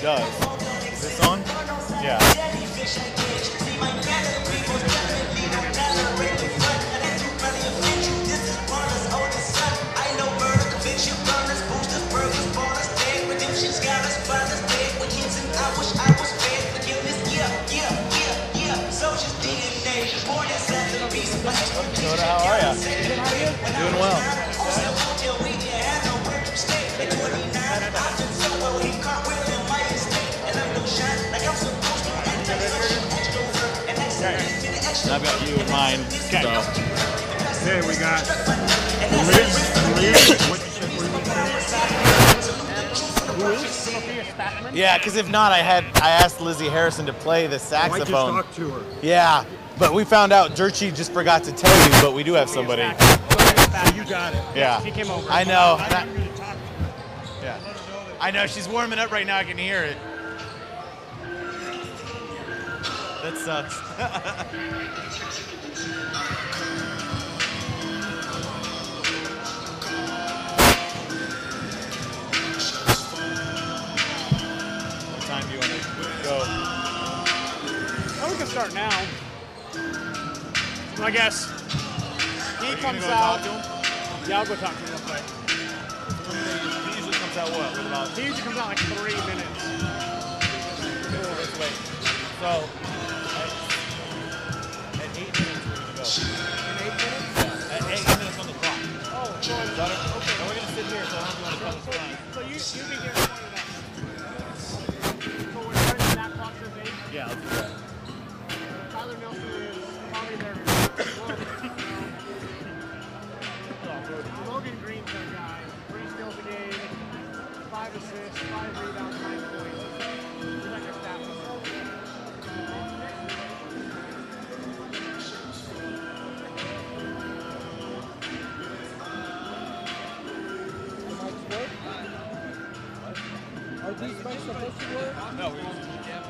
does. This song? Yeah. Dakota, how are ya? Doing well. I've got you in mind. Okay. So. Okay, we got Liz. Yeah, because if not, I asked Lizzie Harrison to play the saxophone. I just talked to her. Yeah, but we found out Dirty just forgot to tell you, but we do have somebody. You got it. Yeah. She came over. I know. Yeah. I know, she's warming up right now, I can hear it. That sucks. What time do you want to go? Oh, we can start now. I guess. He comes go out. Talk to him? Yeah, I'll go talk to him real quick. He usually comes out what? With about He usually comes out like 3 minutes. this way. So, at 8 minutes, we're going to go. In 8 minutes? Yeah, at 8 minutes on the clock. Oh, so Okay. So we're going to sit here, so I don't know if you want to come inside. So you be here in 20 minutes. So we're starting at that clock says 8? Yeah, let's do that. Tyler Nelson is probably there. Logan Green's our guy. 3 steals a game, 5 assists, 5 rebounds, 9 points. He's like our stat leader. Are these mics supposed to work? No, we just,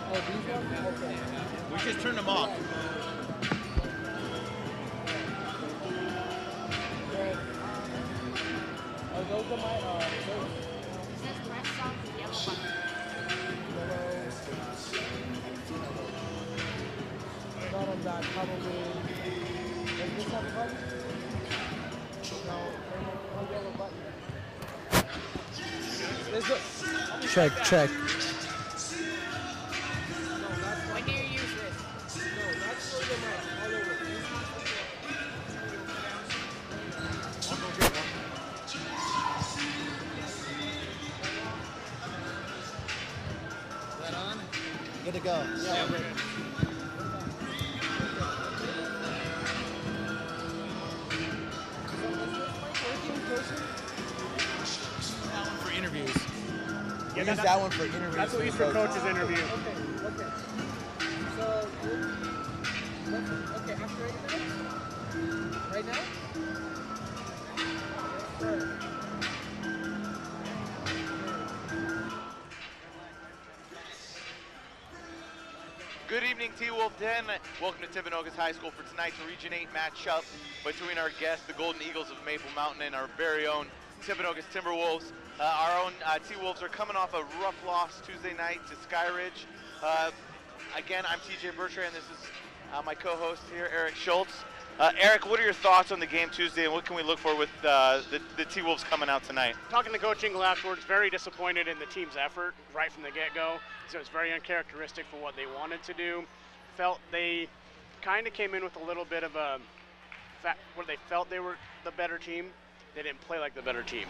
Oh, these ones? Okay. we just turned them off. Are those the mic? Those? None of that, probably. Does this have a button? No. Oh, yellow button. There's a... Check, check. When do you use this? No, that's for the mic. All over. Is that on? Good to go. Yeah, we're good. That one for interviews. Yeah, Use that one for interviews. That's what we use for coaches' interview. Okay. So, okay, after 8 minutes? Right now? Sure. Good evening, T-Wolf Den. Welcome to Timpanogos High School for tonight's Region 8 matchup between our guests, the Golden Eagles of Maple Mountain, and our very own Timpanogos Timberwolves. Our own T-Wolves are coming off a rough loss Tuesday night to Skyridge. Again, I'm TJ Bertrand. This is my co-host here, Eric Schultz. Eric, what are your thoughts on the game Tuesday, and what can we look for with the T-Wolves coming out tonight? Talking to Coach Engel afterwards, very disappointed in the team's effort right from the get-go. So it's very uncharacteristic for what they wanted to do. Felt they kind of came in with a little bit of a where they felt they were the better team. They didn't play like the better team.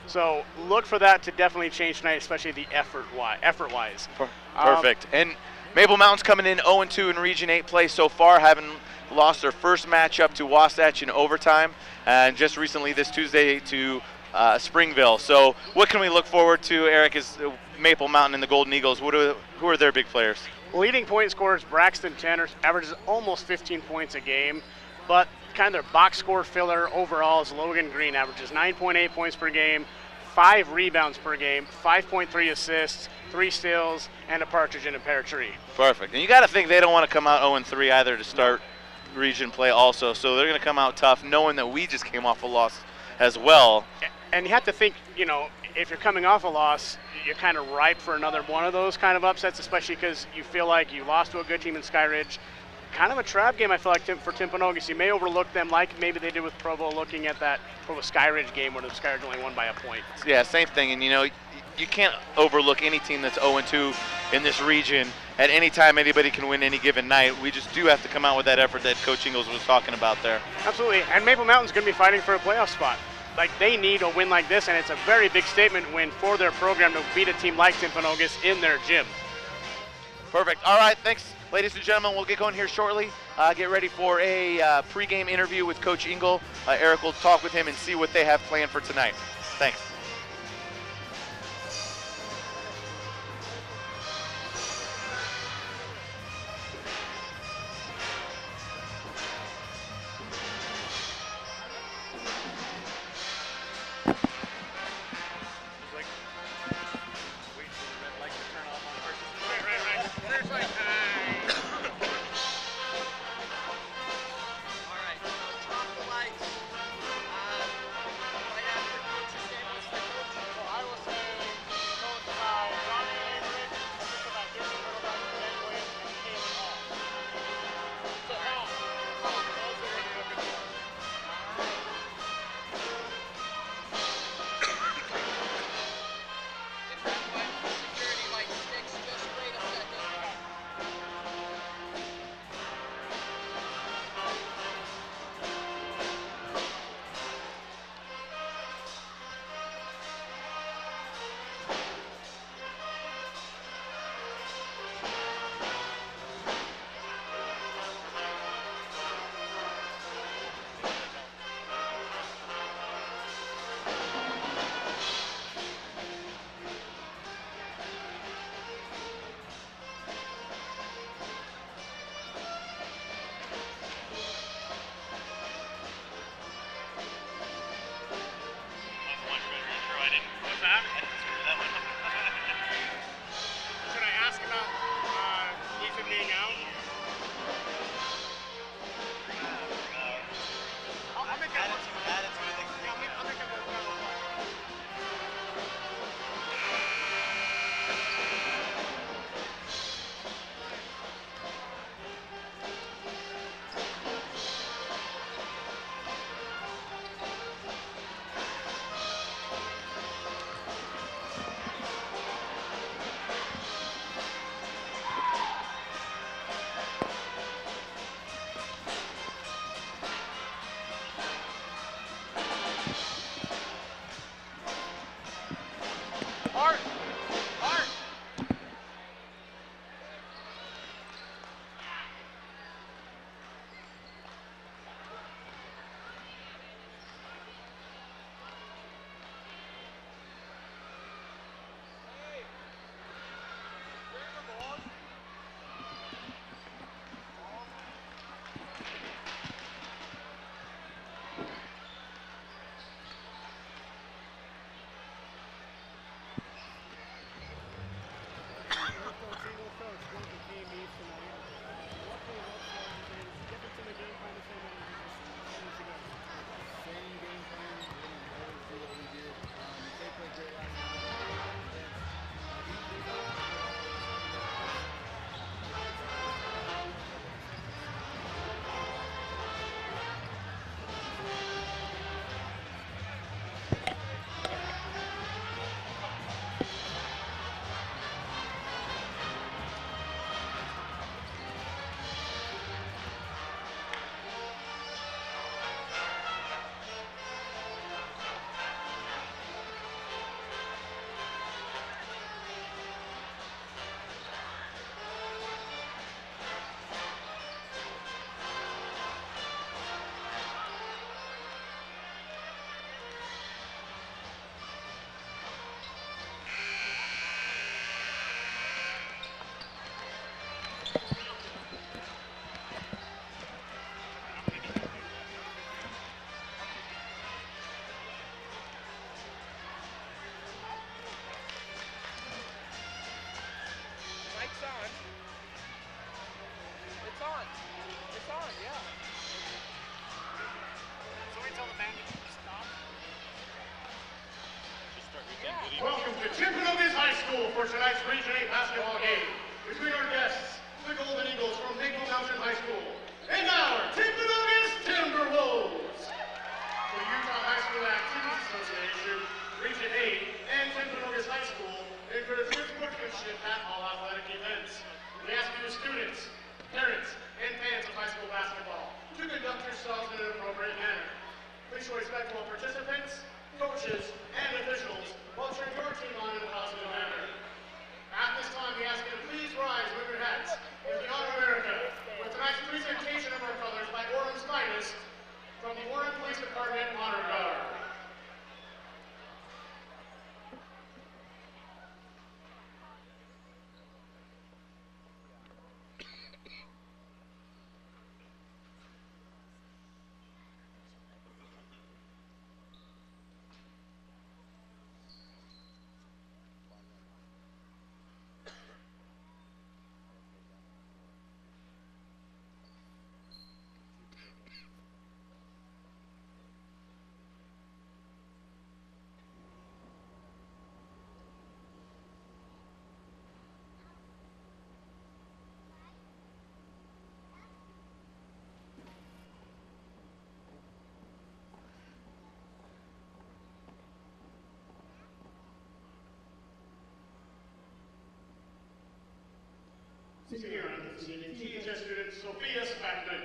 So look for that to definitely change tonight, especially the effort-wise. Perfect. And Maple Mountain's coming in 0-2 in Region 8 play so far, having lost their first matchup to Wasatch in overtime, and just recently this Tuesday to Springville. So what can we look forward to, Eric, is Maple Mountain and the Golden Eagles? Who are their big players? Leading point scorers, Braxton Tanner averages almost 15 points a game, but kind of their box score filler overall is Logan Green, averages 9.8 points per game, 5 rebounds per game, 5.3 assists, 3 steals, and a partridge in a pear tree. Perfect. And you got to think they don't want to come out 0-3 either to start region play also, so they're going to come out tough, knowing that we just came off a loss as well. And you have to think, you know, if you're coming off a loss, you're kind of ripe for another one of those kind of upsets, especially because you feel like you lost to a good team in Sky Ridge. Kind of a trap game, I feel like, for Timpanogos. You may overlook them like maybe they did with Provo, looking at that Provo Sky Ridge game where the Sky Ridge only won by a point. Yeah, same thing. And, you know, you can't overlook any team that's 0-2 in this region. At any time, anybody can win any given night. We just do have to come out with that effort that Coach Ingles was talking about there. Absolutely. And Maple Mountain's going to be fighting for a playoff spot. Like, they need a win like this, and it's a very big statement win for their program to beat a team like Timpanogos in their gym. Perfect. All right, thanks, ladies and gentlemen. We'll get going here shortly. Get ready for a pregame interview with Coach Ingle. Eric will talk with him and see what they have planned for tonight. Thanks. Sorry, tell the band to stop. encourage good sportsmanship at all athletic events. We ask you as students, parents, and fans of high school basketball to conduct yourselves in an appropriate manner. Please show respect to all participants, coaches, and officials while cheering your team on in a positive manner. At this time, we ask you to please rise with your hats in the honor of America with tonight's presentation of our colors by Orem's finest from the Orem Police Department Honor Guard. Senior on this evening, THS student Sophia Spackman.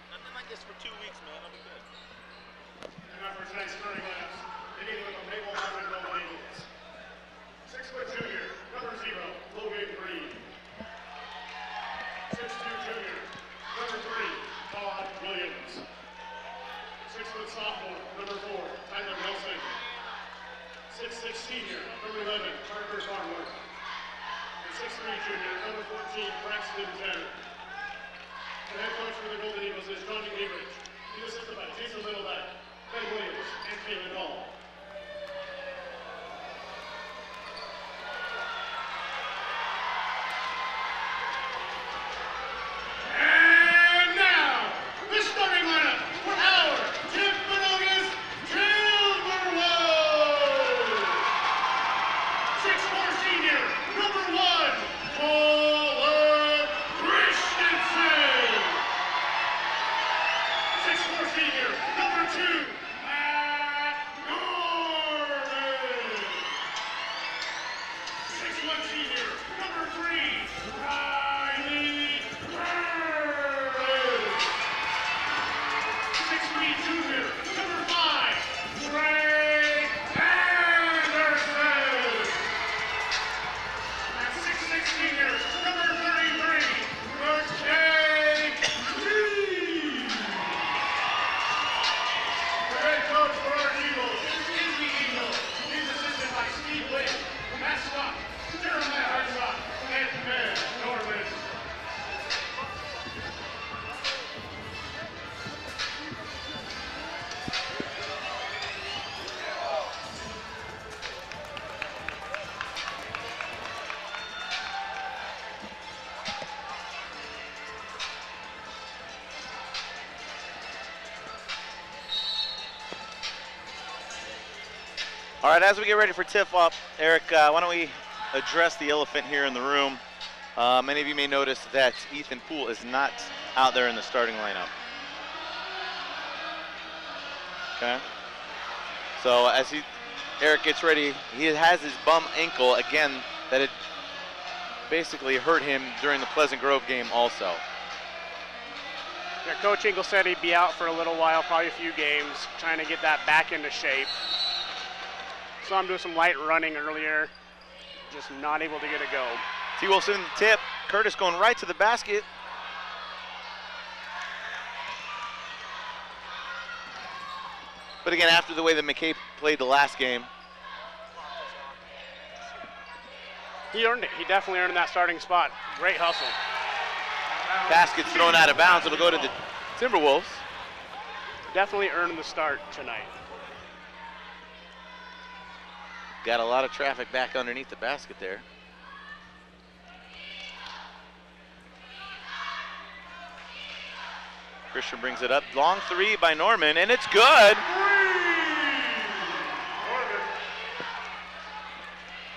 Nothing like this for 2 weeks, man. I'll be good. And now for tonight's starting lineups, beginning with the Maple Mountain Golden Eagles. 6-foot junior, number 0, Logan Green. 6'2" junior, number 3, Todd Williams. 6-foot sophomore, number 4, Tyler Nelson. 6'6" senior, number 11, Parker Farnworth. 6'3" junior, number 14, Braxton Tanner. The head coach for the Golden Eagles is Johnny Averidge. He's assisted by Jason Littleback, Ben Williams, and Caitlin Hall. And now, the starting lineup for our Timpanogos Timberwolves. 6'4" senior, number 1, Colin Christensen. 6'4" senior, number 2, Matt Norman. 6'1" senior, number 3, Riley Curtis. 6'3" junior, number 5, Trey Anderson. And 6'6" senior, number 33, McKay Lee. All right, as we get ready for tip-off, Eric, why don't we address the elephant here in the room. Many of you may notice that Ethan Poole is not out there in the starting lineup. Okay. So as Eric gets ready, he has his bum ankle again that had basically hurt him during the Pleasant Grove game also. Yeah, Coach Engel said he'd be out for a little while, probably a few games, trying to get that back into shape. Saw him do some light running earlier, just not able to get it go. T-Wolves in the tip. Curtis going right to the basket. But again, after the way that McKay played the last game, he earned it. He definitely earned that starting spot. Great hustle. basket's thrown out of bounds. It'll go to the Timberwolves. Definitely earned the start tonight. Got a lot of traffic back underneath the basket there. Christian brings it up. Long three by Norman, and it's good.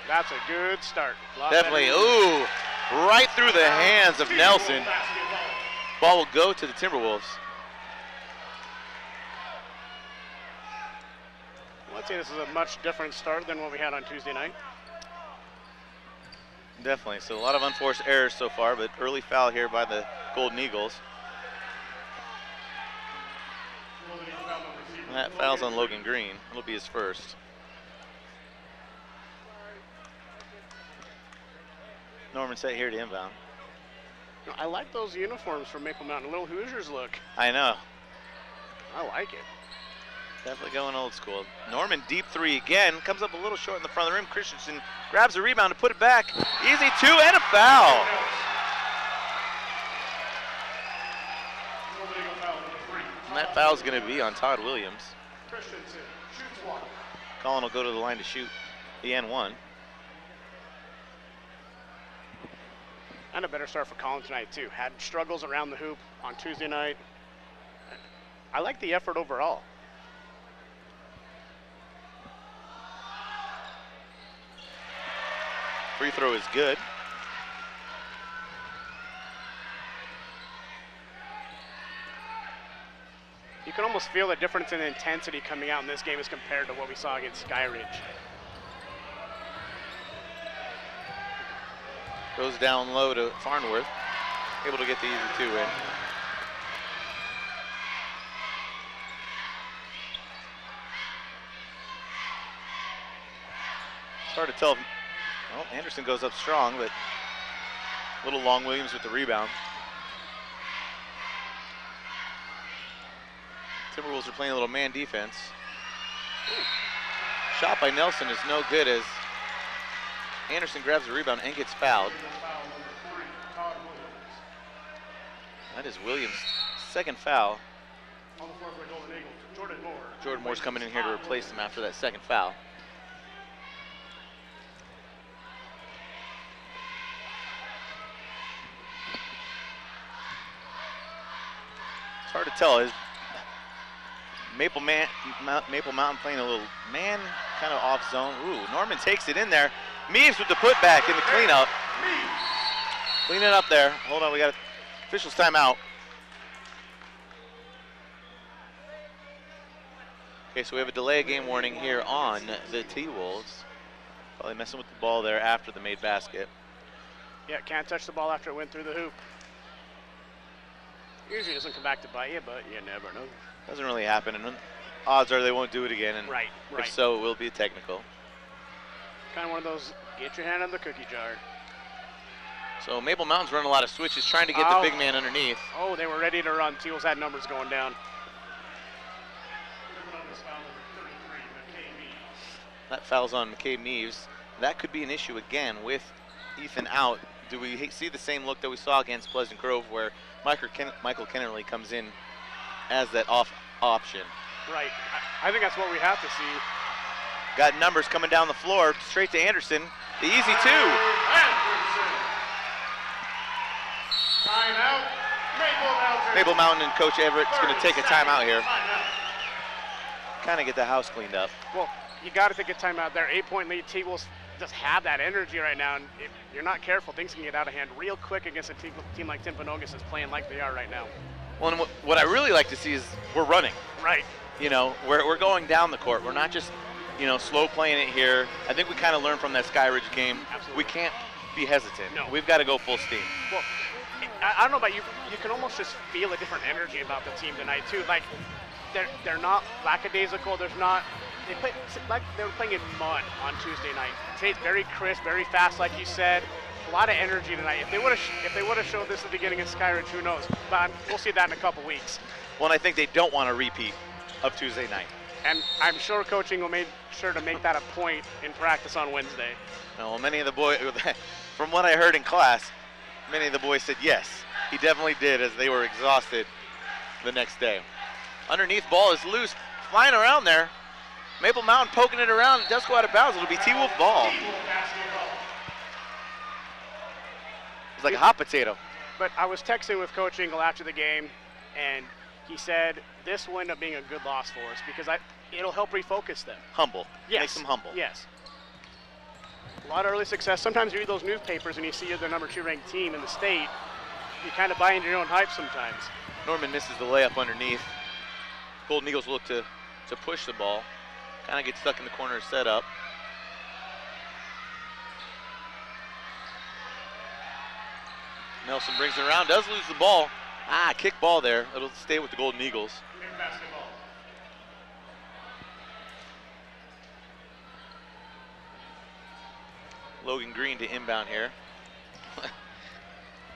That's a good start. Definitely. Ooh, right through the hands of Nelson. Ball will go to the Timberwolves. I'd say this is a much different start than what we had on Tuesday night. Definitely. So a lot of unforced errors so far, but early foul here by the Golden Eagles. And that foul's on Logan Green. It'll be his first. Norman set here to inbound. I like those uniforms from Maple Mountain. A little Hoosiers look. I know. I like it. Definitely going old school. Norman deep three again. Comes up a little short in the front of the rim. Christensen grabs a rebound to put it back. Easy two and a foul. And that foul's going to be on Todd Williams. Colin will go to the line to shoot the N1. And a better start for Colin tonight, too. Had struggles around the hoop on Tuesday night. I like the effort overall. Free throw is good. You can almost feel the difference in intensity coming out in this game as compared to what we saw against Skyridge. Goes down low to Farnworth. Able to get the easy two in. It's hard to tell. Well, Anderson goes up strong, but little Long Williams with the rebound. Timberwolves are playing a little man defense. Ooh. Shot by Nelson is no good as Anderson grabs the rebound and gets fouled. That is Williams' second foul. Jordan Moore's coming in here to replace him after that second foul. It's hard to tell. Is Maple Mountain playing a little man kind of off zone. Ooh, Norman takes it in there. Meaves with the putback in the cleanup. Clean it up there. Hold on, we got officials timeout. Okay, so we have a delay of game warning here on the T-Wolves. Probably messing with the ball there after the made basket. Yeah, can't touch the ball after it went through the hoop. Usually doesn't come back to bite you, but you never know. Doesn't really happen, and odds are they won't do it again. And right. If so, it will be a technical. Kind of one of those, get your hand in the cookie jar. So Maple Mountain's running a lot of switches, trying to get the big man underneath. Oh, they were ready to run. T-Wolves had numbers going down. That foul's on McKay Meaves. That could be an issue again with Ethan out. Do we see the same look that we saw against Pleasant Grove where Michael Kennerly comes in as that off option? Right. I think that's what we have to see. Got numbers coming down the floor, straight to Anderson. The easy two. Anderson. Timeout. Maple Mountain and Coach Everett's going to take a timeout here. Kind of get the house cleaned up. Well, you got to take a timeout there. 8-point lead. T-Wolves just have that energy right now, and if you're not careful, things can get out of hand real quick against a team like Timpanogos is playing like they are right now. Well, and what I really like to see is we're running. Right. You know, we're going down the court. We're not just, you know, slow playing it here. I think we kind of learned from that Skyridge game. Absolutely. We can't be hesitant. No. We've got to go full steam. Well, I don't know about you. You can almost just feel a different energy about the team tonight too. Like they're not lackadaisical. There's not. They play like they were playing in mud on Tuesday night. Today's very crisp, very fast, like you said. A lot of energy tonight. If they would have showed this at the beginning of Skyridge, who knows? But we'll see that in a couple weeks. Well, and I think they don't want a repeat of Tuesday night. And I'm sure coaching will make sure to make that a point in practice on Wednesday. Well, many of the boys, from what I heard in class, many of the boys said yes. He definitely did, as they were exhausted the next day. Underneath ball is loose, flying around there. Maple Mountain poking it around. It does go out of bounds. It'll be T-Wolf ball. It's like a hot potato. But I was texting with Coach Engel after the game, and he said this will end up being a good loss for us because it'll help refocus them. Humble. Yes. Makes them humble. Yes. A lot of early success. Sometimes you read those newspapers and you see you're the number 2 ranked team in the state. You kind of buy into your own hype sometimes. Norman misses the layup underneath. Golden Eagles look to push the ball. Kind of get stuck in the corner setup. Nelson brings it around, does lose the ball. Kick ball there. It'll stay with the Golden Eagles. Logan Green to inbound here.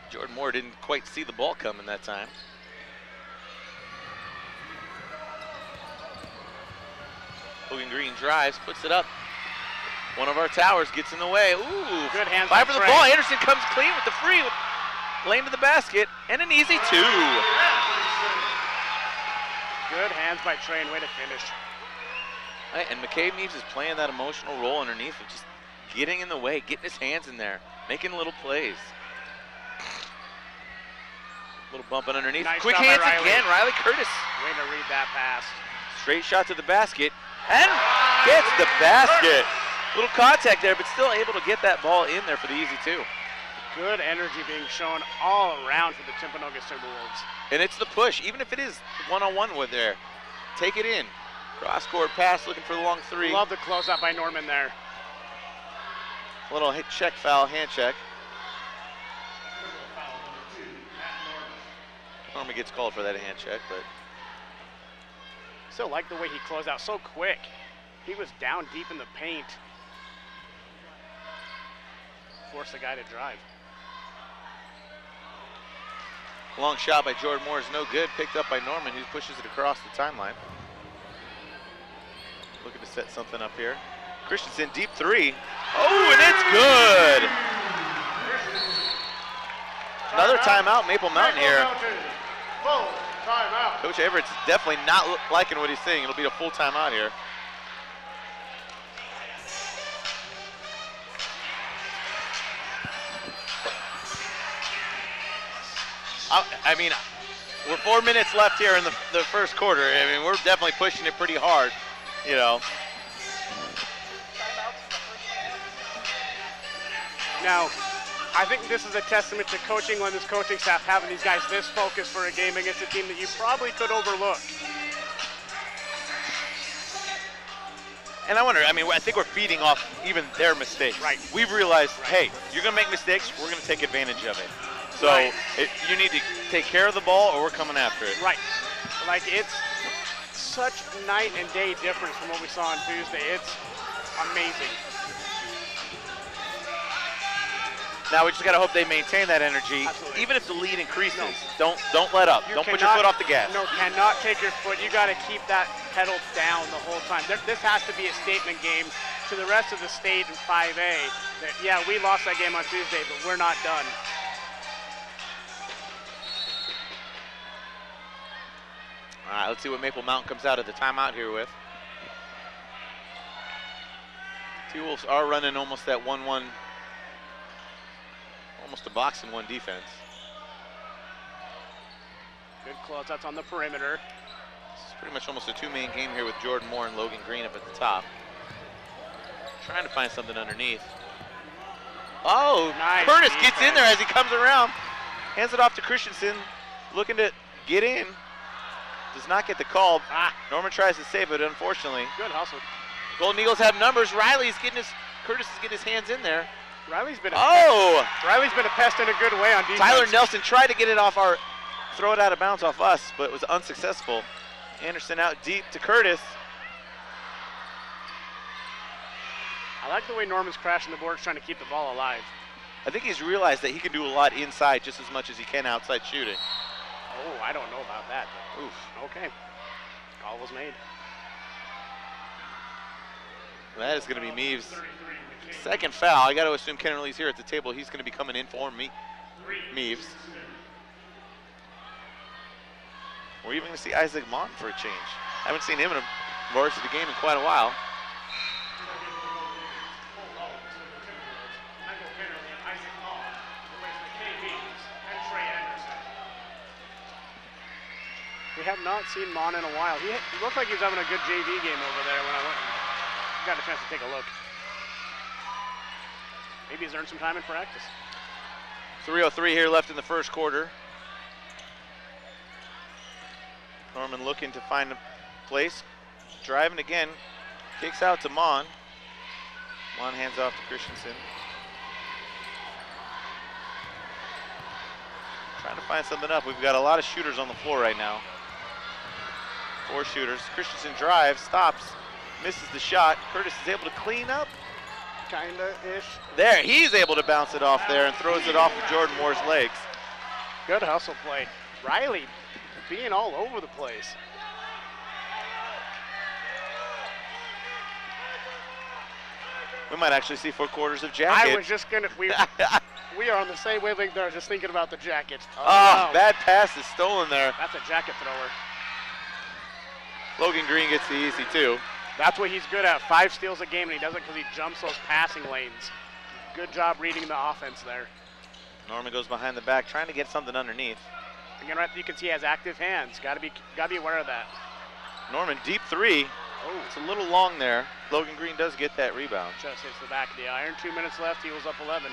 Jordan Moore didn't quite see the ball coming that time. Logan Green drives, puts it up. One of our towers gets in the way. Ooh, good hands. Five for the ball. Anderson comes clean with the free. Lane to the basket, and an easy 2. Good hands by Trey, and way to finish. Right, and McCabe Neves is playing that emotional role underneath of just getting in the way, getting his hands in there, making little plays. Little bumping underneath. Nice Quick job hands by Riley. again, Riley Curtis. Way to read that pass. Straight shot to the basket, and gets the basket. Little contact there, but still able to get that ball in there for the easy 2. Good energy being shown all around for the Timpanogos Timberwolves. And it's the push, even if it is one-on-one with there. Take it in. Cross-court pass, looking for the long 3. Love the closeout by Norman there. Little hit check foul, hand check. Norman gets called for that hand check, but. Still like the way he closed out so quick. He was down deep in the paint. Forced the guy to drive. Long shot by Jordan Moore is no good. Picked up by Norman, who pushes it across the timeline. Looking to set something up here. Christensen, deep 3. Oh, and it's good! Another timeout, Maple Mountain here. Full timeout. Coach Everett's definitely not liking what he's seeing. It'll be a full timeout here. I mean, we're 4 minutes left here in the first quarter. I mean, we're definitely pushing it pretty hard, you know. Now, I think this is a testament to Coach Engel and his coaching staff having these guys this focused for a game against a team that you probably could overlook. And I wonder, I mean, I think we're feeding off even their mistakes. Right. We've realized, hey, you're going to make mistakes, we're going to take advantage of it. So Right. You need to take care of the ball or we're coming after it. Right. Like, it's such night and day difference from what we saw on Tuesday. It's amazing. Now we just got to hope they maintain that energy. Absolutely. Even if the lead increases. No. Don't let up. You Don't put your foot off the gas. No, cannot take your foot. You got to keep that pedal down the whole time. This has to be a statement game to the rest of the state in 5A. That, yeah, we lost that game on Tuesday, but we're not done. All right, let's see what Maple Mountain comes out of the timeout here with. T-Wolves are running almost that 1-1, almost a box and 1 defense. Good closeouts on the perimeter. It's pretty much almost a 2-man game here with Jordan Moore and Logan Green up at the top. Trying to find something underneath. Oh, Nice Curtis defense. gets in there as he comes around. Hands it off to Christensen, looking to get in. Does not get the call. Norman tries to save it, unfortunately. Good hustle. Golden Eagles have numbers. Curtis is getting his hands in there. Riley's been a pest in a good way on defense. Tyler Nelson tried to get it off throw it out of bounds off us, but it was unsuccessful. Anderson out deep to Curtis. I like the way Norman's crashing the boards trying to keep the ball alive. I think he's realized that he can do a lot inside just as much as he can outside shooting. Oh, I don't know about that. Oof. Okay. Call was made. That is going to be Meaves' second foul. I got to assume Kennerly's here at the table. He's going to be coming in for Meaves. We're even going to see Isaac Mont for a change. Haven't seen him in a varsity game in quite a while. We have not seen Mon in a while. He looked like he was having a good JV game over there when I went and got a chance to take a look. Maybe he's earned some time in practice. 3:03 here left in the first quarter. Norman looking to find a place. Driving again. Kicks out to Mon. Mon hands off to Christensen. Trying to find something up. We've got a lot of shooters on the floor right now. 4 shooters. Christensen drives, stops, misses the shot. Curtis is able to clean up. Kinda-ish. There, he's able to bounce it off there and throws it off of Jordan Moore's legs. Good hustle play. Riley being all over the place. We might actually see 4 quarters of jacket. I was just gonna, we are on the same wavelength there, just thinking about the jacket. Oh, no. bad pass is stolen there. That's a jacket thrower. Logan Green gets the easy 2. That's what he's good at, 5 steals a game, and he does it because he jumps those passing lanes. Good job reading the offense there. Norman goes behind the back, trying to get something underneath. Again, right, you can see he has active hands. Gotta be aware of that. Norman, deep 3. Oh, It's a little long there. Logan Green does get that rebound. just hits the back of the iron. 2 minutes left, Eagles up 11.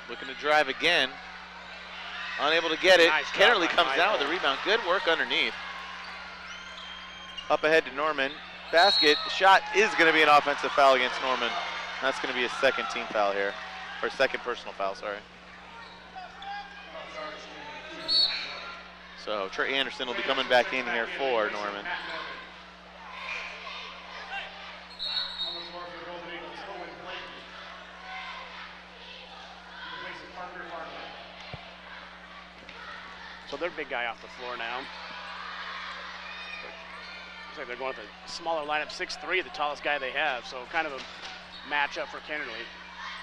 Looking to drive again. Unable to get it. Nice job Kennerly by comes down with Michael. the rebound. Good work underneath. Up ahead to Norman. Basket. Shot is going to be an offensive foul against Norman. That's going to be his second team foul here. Or second personal foul, sorry. So Trey Anderson will be coming back in here for Norman. So they're big guy off the floor now. Looks like they're going with a smaller lineup, 6'3", the tallest guy they have. So kind of a matchup for Kennerly.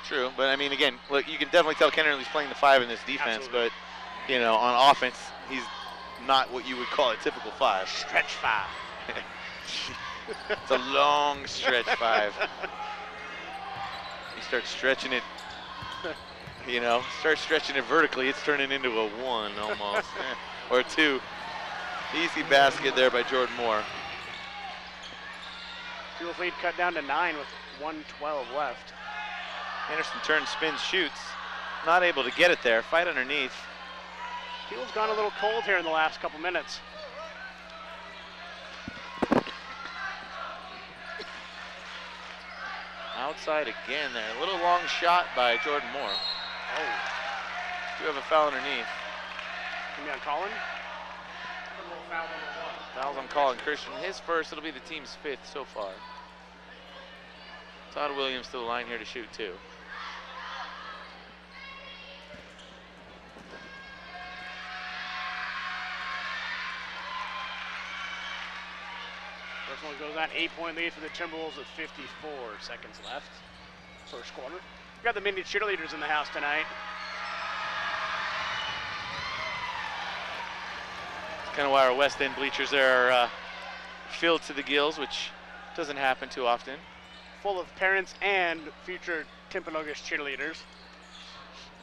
True, but I mean, again, look, you can definitely tell Kennerly's playing the 5 in this defense, Absolutely. but, you know, on offense, he's not what you would call a typical 5. Stretch 5. It's a long stretch 5. You start stretching it, you know, start stretching it vertically, it's turning into a 1 almost, or 2. Easy basket there by Jordan Moore. Eagles lead cut down to 9 with 1:12 left. Anderson turns, spins, shoots. Not able to get it there. Fight underneath. Eagles gone a little cold here in the last couple minutes. Outside again there. A little long shot by Jordan Moore. Oh, Do have a foul underneath. you on Colin? Fouls on Colin Christian. His first, it'll be the team's 5th so far. Todd Williams to the line here to shoot 2. First one goes on, 8-point lead for the Timberwolves with 54 seconds left. First quarter. We got the mini cheerleaders in the house tonight. Kind of why our West End bleachers there are filled to the gills, which doesn't happen too often. Full of parents and future Timpanogos cheerleaders.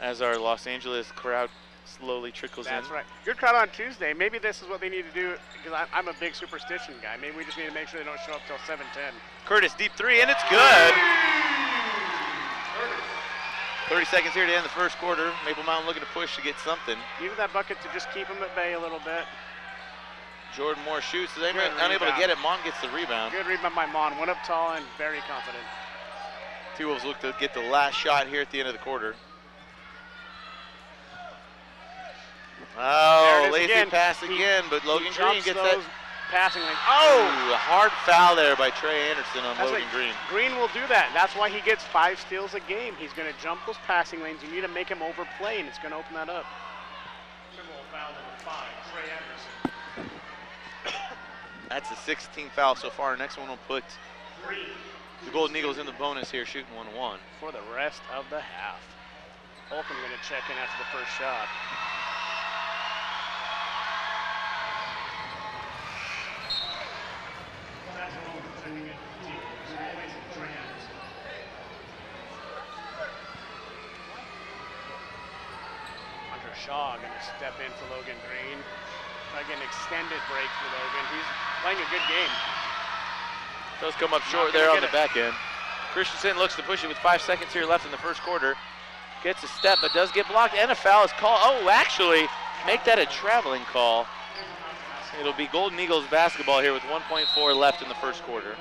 As our Los Angeles crowd slowly trickles in. That's right. Good crowd on Tuesday. Maybe this is what they need to do, because I'm a big superstition guy. Maybe we just need to make sure they don't show up till 7:10. Curtis, deep three, and it's good. 30 seconds here to end the first quarter. Maple Mountain looking to push to get something. Use that bucket to just keep them at bay a little bit. Jordan Moore shoots, unable to get it. Mon gets the rebound. Good rebound by Mon. Went up tall and very confident. T-Wolves look to get the last shot here at the end of the quarter. Oh, lazy pass again, but Logan Green gets that passing lane. Oh, a hard foul there by Trey Anderson on Logan Green. Green will do that. That's why he gets 5 steals a game. He's going to jump those passing lanes. You need to make him overplay, and it's going to open that up. Foul number 5, Trey Anderson. That's the 16th foul so far. Next one will put the Golden Eagles in the bonus here, shooting 1-1. For the rest of the half. Holcomb going to check in after the first shot. Shaw going to step in for Logan Green. Try to get an extended break for Logan. He's playing a good game. Does come up short there on the back end. Christensen looks to push it with 5 seconds here left in the first quarter. Gets a step, but does get blocked, and a foul is called. Oh, actually, make that a traveling call. It'll be Golden Eagles basketball here with 1.4 left in the first quarter.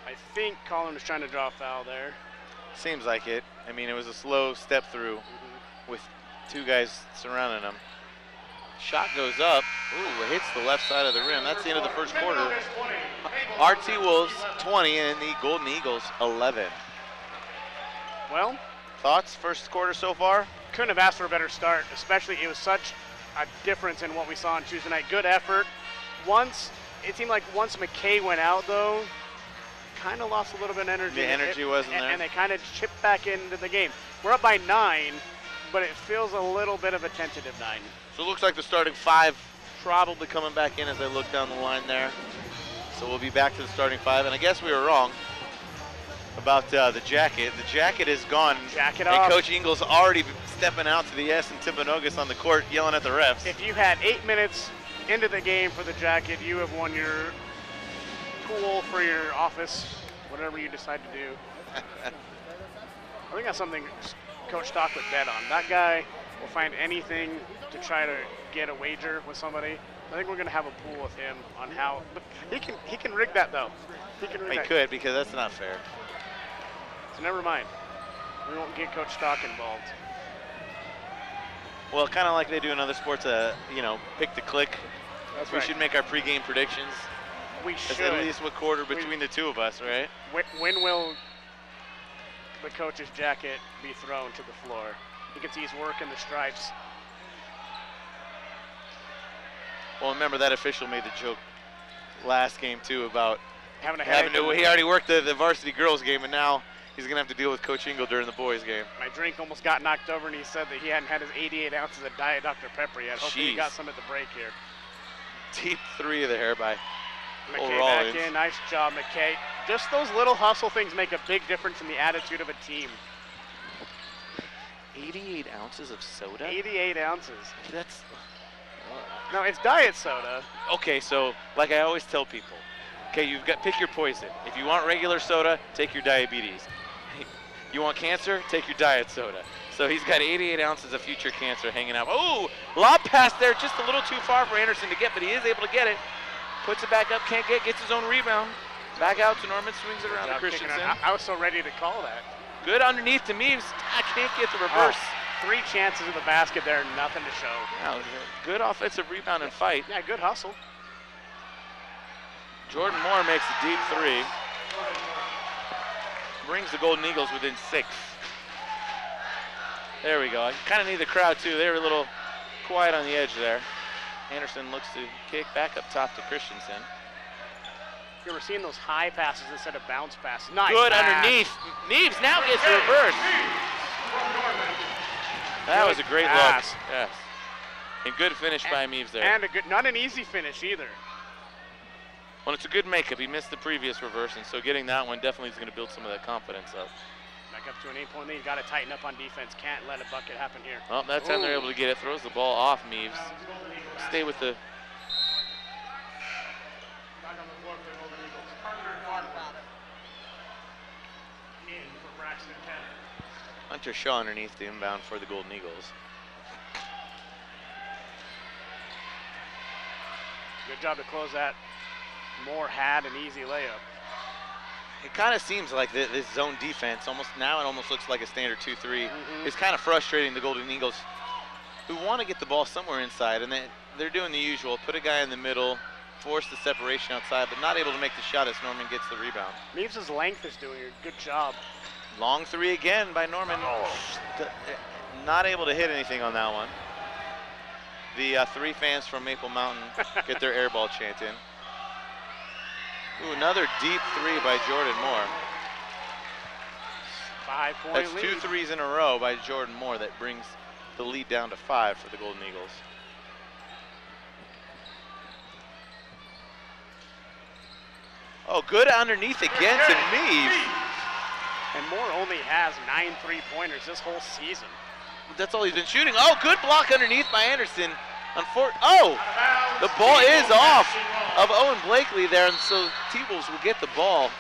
I think Colin was trying to draw a foul there. Seems like it. I mean, it was a slow step through with 2 guys surrounding him. Shot goes up. Ooh, it hits the left side of the rim. That's the end of the first quarter. Our T-Wolves 20 and the Golden Eagles 11. Well, thoughts first quarter so far? Couldn't have asked for a better start, especially it was such a difference in what we saw on Tuesday night. Good effort. It seemed like once McKay went out, though, kind of lost a little bit of energy. The energy wasn't there. And they kind of chipped back into the game. We're up by 9, but it feels a little bit of a tentative 9. So it looks like the starting 5 probably coming back in as I look down the line there. So we'll be back to the starting 5, and I guess we were wrong about the jacket. The jacket is gone. Jacket and off. Coach Ingles already stepping out to the S in Timpanogos on the court, yelling at the refs. If you had 8 minutes into the game for the jacket, you have won your tool for your office, whatever you decide to do. I think that's something Coach Stock would bet on. That guy will find anything to try to get a wager with somebody. I think we're going to have a pool with him on how, but he can rig that though. He can rig that. He could, because that's not fair. So never mind. We won't get Coach Stock involved. Well, kind of like they do in other sports, you know, pick the click. That's we right. should make our pregame predictions. We should. At least what quarter between the 2 of us, right? When will the coach's jacket be thrown to the floor? You can see he's working the stripes. Well, remember that official made the joke last game too about having to. He already worked the varsity girls game, and now he's gonna have to deal with Coach Ingle during the boys game. My drink almost got knocked over, and he said that he hadn't had his 88 ounces of Diet Dr. Pepper yet. Hopefully he got some at the break here. Deep 3 there by McKay back in. Nice job, McKay. Just those little hustle things make a big difference in the attitude of a team. 88 ounces of soda? 88 ounces. That's... No, it's diet soda. Okay, so like I always tell people, okay, you've got pick your poison. If you want regular soda, take your diabetes. You want cancer? Take your diet soda. So he's got 88 ounces of future cancer hanging out. Oh, lob pass there, just a little too far for Anderson to get, but he is able to get it. Puts it back up, can't get, gets his own rebound. Back out to Norman, swings it around to Christensen. I was so ready to call that. Good underneath to Meaves. I can't get the reverse. 3 chances in the basket there, nothing to show. Yeah, good offensive rebound and fight. Yeah, good hustle. Jordan Moore makes a deep 3. Brings the Golden Eagles within 6. There we go. I kind of need the crowd too. They were a little quiet on the edge there. Anderson looks to kick back up top to Christensen. You were seeing those high passes instead of bounce passes. Nice. Good pass. underneath. Neves now gets the reverse. That was a great look. Yes. And good finish by Meaves there. And not an easy finish either. Well, it's a good makeup. He missed the previous reverse, and so getting that one definitely is going to build some of that confidence up. Back up to an 8-point lead. Got to tighten up on defense. Can't let a bucket happen here. Well, that time they're able to get it. Throws the ball off Meaves. Stay with the... Back on the floor for the Golden Eagles. In for Braxton Cannon. Hunter Shaw underneath the inbound for the Golden Eagles. Good job to close that. Moore had an easy layup. It kind of seems like this zone defense, it almost looks like a standard 2-3. It's kind of frustrating the Golden Eagles, who want to get the ball somewhere inside, and they're doing the usual, put a guy in the middle, force the separation outside, but not able to make the shot as Norman gets the rebound. Meaves' length is doing a good job. Long three again by Norman. Not able to hit anything on that one. The 3 fans from Maple Mountain get their air ball chant in. Ooh, another deep 3 by Jordan Moore. 5-point That's lead. 2 threes in a row by Jordan Moore that brings the lead down to 5 for the Golden Eagles. Oh, good underneath again to Meaves. And Moore only has 9 3-pointers this whole season. That's all he's been shooting. Oh, good block underneath by Anderson. The ball is off of Owen Blakely there, and so T-Wolves will get the ball.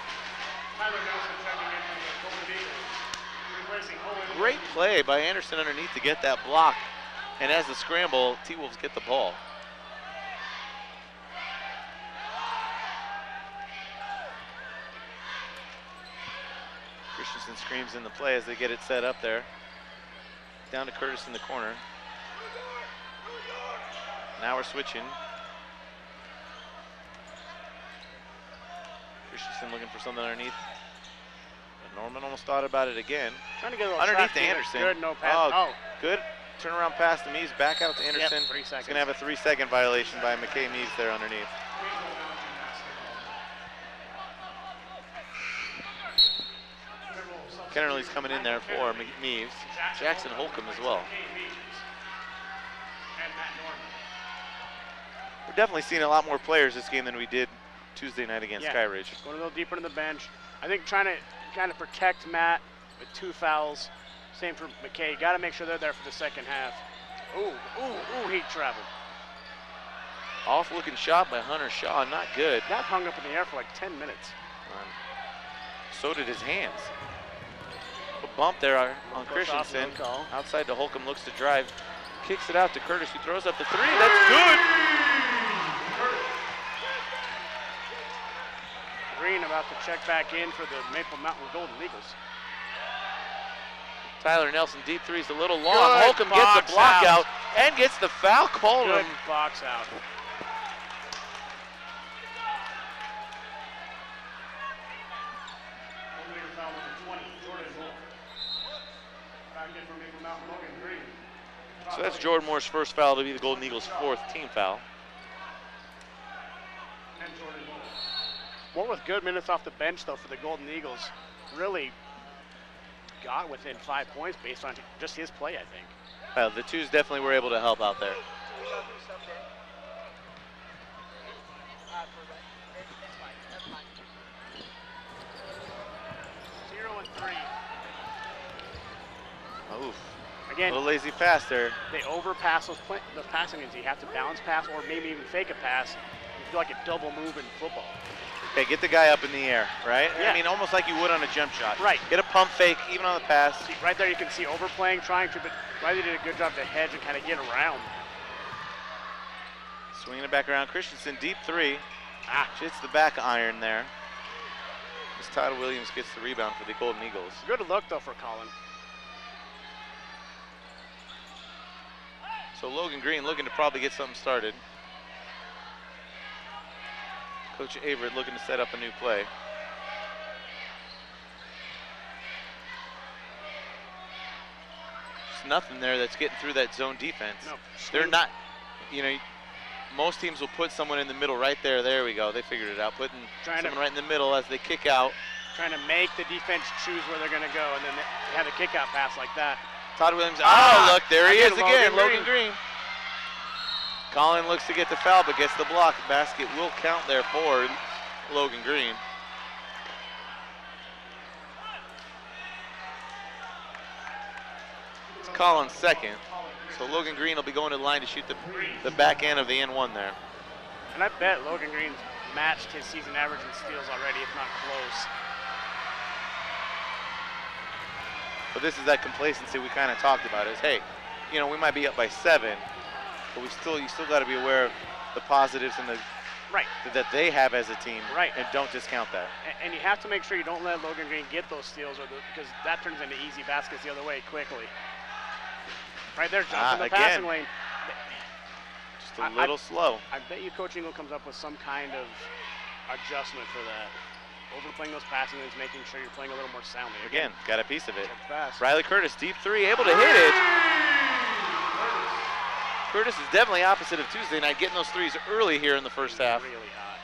Great play by Anderson underneath to get that block. And as the scramble, T-Wolves get the ball. Christensen screams in the play as they get it set up there. Down to Curtis in the corner. Now we're switching. Christensen looking for something underneath. But Norman almost thought about it again. Trying to get a little underneath to track Anderson. Good, no pass. Oh, good turnaround pass to Meaves. Back out to Anderson. Yep, 3 seconds. He's going to have a 3-second violation by McKay Meaves there underneath. Kennerly's coming in there for Meaves. Jackson Holcomb as well. We're definitely seeing a lot more players this game than we did Tuesday night against Skyridge. Going a little deeper in the bench. I think trying to kind of protect Matt with 2 fouls. Same for McKay. Got to make sure they're there for the second half. Ooh, he traveled. Off looking shot by Hunter Shaw, not good. That hung up in the air for like 10 minutes. So did his hands. A bump there on Christensen. Outside to Holcomb, looks to drive. Kicks it out to Curtis, who throws up the 3. That's good! Green about to check back in for the Maple Mountain Golden Eagles. Tyler Nelson, deep 3's a little long. Good Holcomb gets the block out and gets the foul called. Good box out. So that's Jordan Moore's first foul to be the Golden Eagles' 4th team foul. Moore with good minutes off the bench, though, for the Golden Eagles. Really got within 5 points based on just his play, I think. The 2s definitely were able to help out there. Oof. Again, a little lazy pass there. They overpass those passing lanes. You have to bounce pass or maybe even fake a pass. You do like a double move in football. Okay, get the guy up in the air, right? Yeah. I mean, almost like you would on a jump shot. Right. Get a pump fake, even on the pass. See, right there you can see overplaying, trying to, but Riley did a good job to hedge and kind of get around. Swinging it back around. Christensen, deep 3. Hits the back iron there. As Todd Williams gets the rebound for the Golden Eagles. Good look, though, for Colin. So Logan Green looking to probably get something started. Coach Averett looking to set up a new play. There's nothing there that's getting through that zone defense. No. They're not, you know, most teams will put someone in the middle right there. There we go. They figured it out. Putting someone right in the middle as they kick out. Trying to make the defense choose where they're going to go, and then they have a kick-out pass like that. Todd Williams, look, there he is again, Logan Green. Colin looks to get the foul, but gets the block. Basket will count there for Logan Green. It's Collins second. So Logan Green will be going to the line to shoot the back end of the N1 there. And I bet Logan Green's matched his season average in steals already, if not close. But this is that complacency we kind of talked about is, hey, you know, we might be up by 7, but you still got to be aware of the positives and that they have as a team, and don't discount that. And you have to make sure you don't let Logan Green get those steals, because that turns into easy baskets the other way quickly. Right there, jumping the passing lane. Just a little slow. I bet you Coach Ingle comes up with some kind of adjustment for that. Overplaying those passing lanes, making sure you're playing a little more soundly. Again, got a piece of it. Fast. Riley Curtis, deep 3, able to hit it. Curtis is definitely opposite of Tuesday night, getting those threes early here in the first half. Really hot.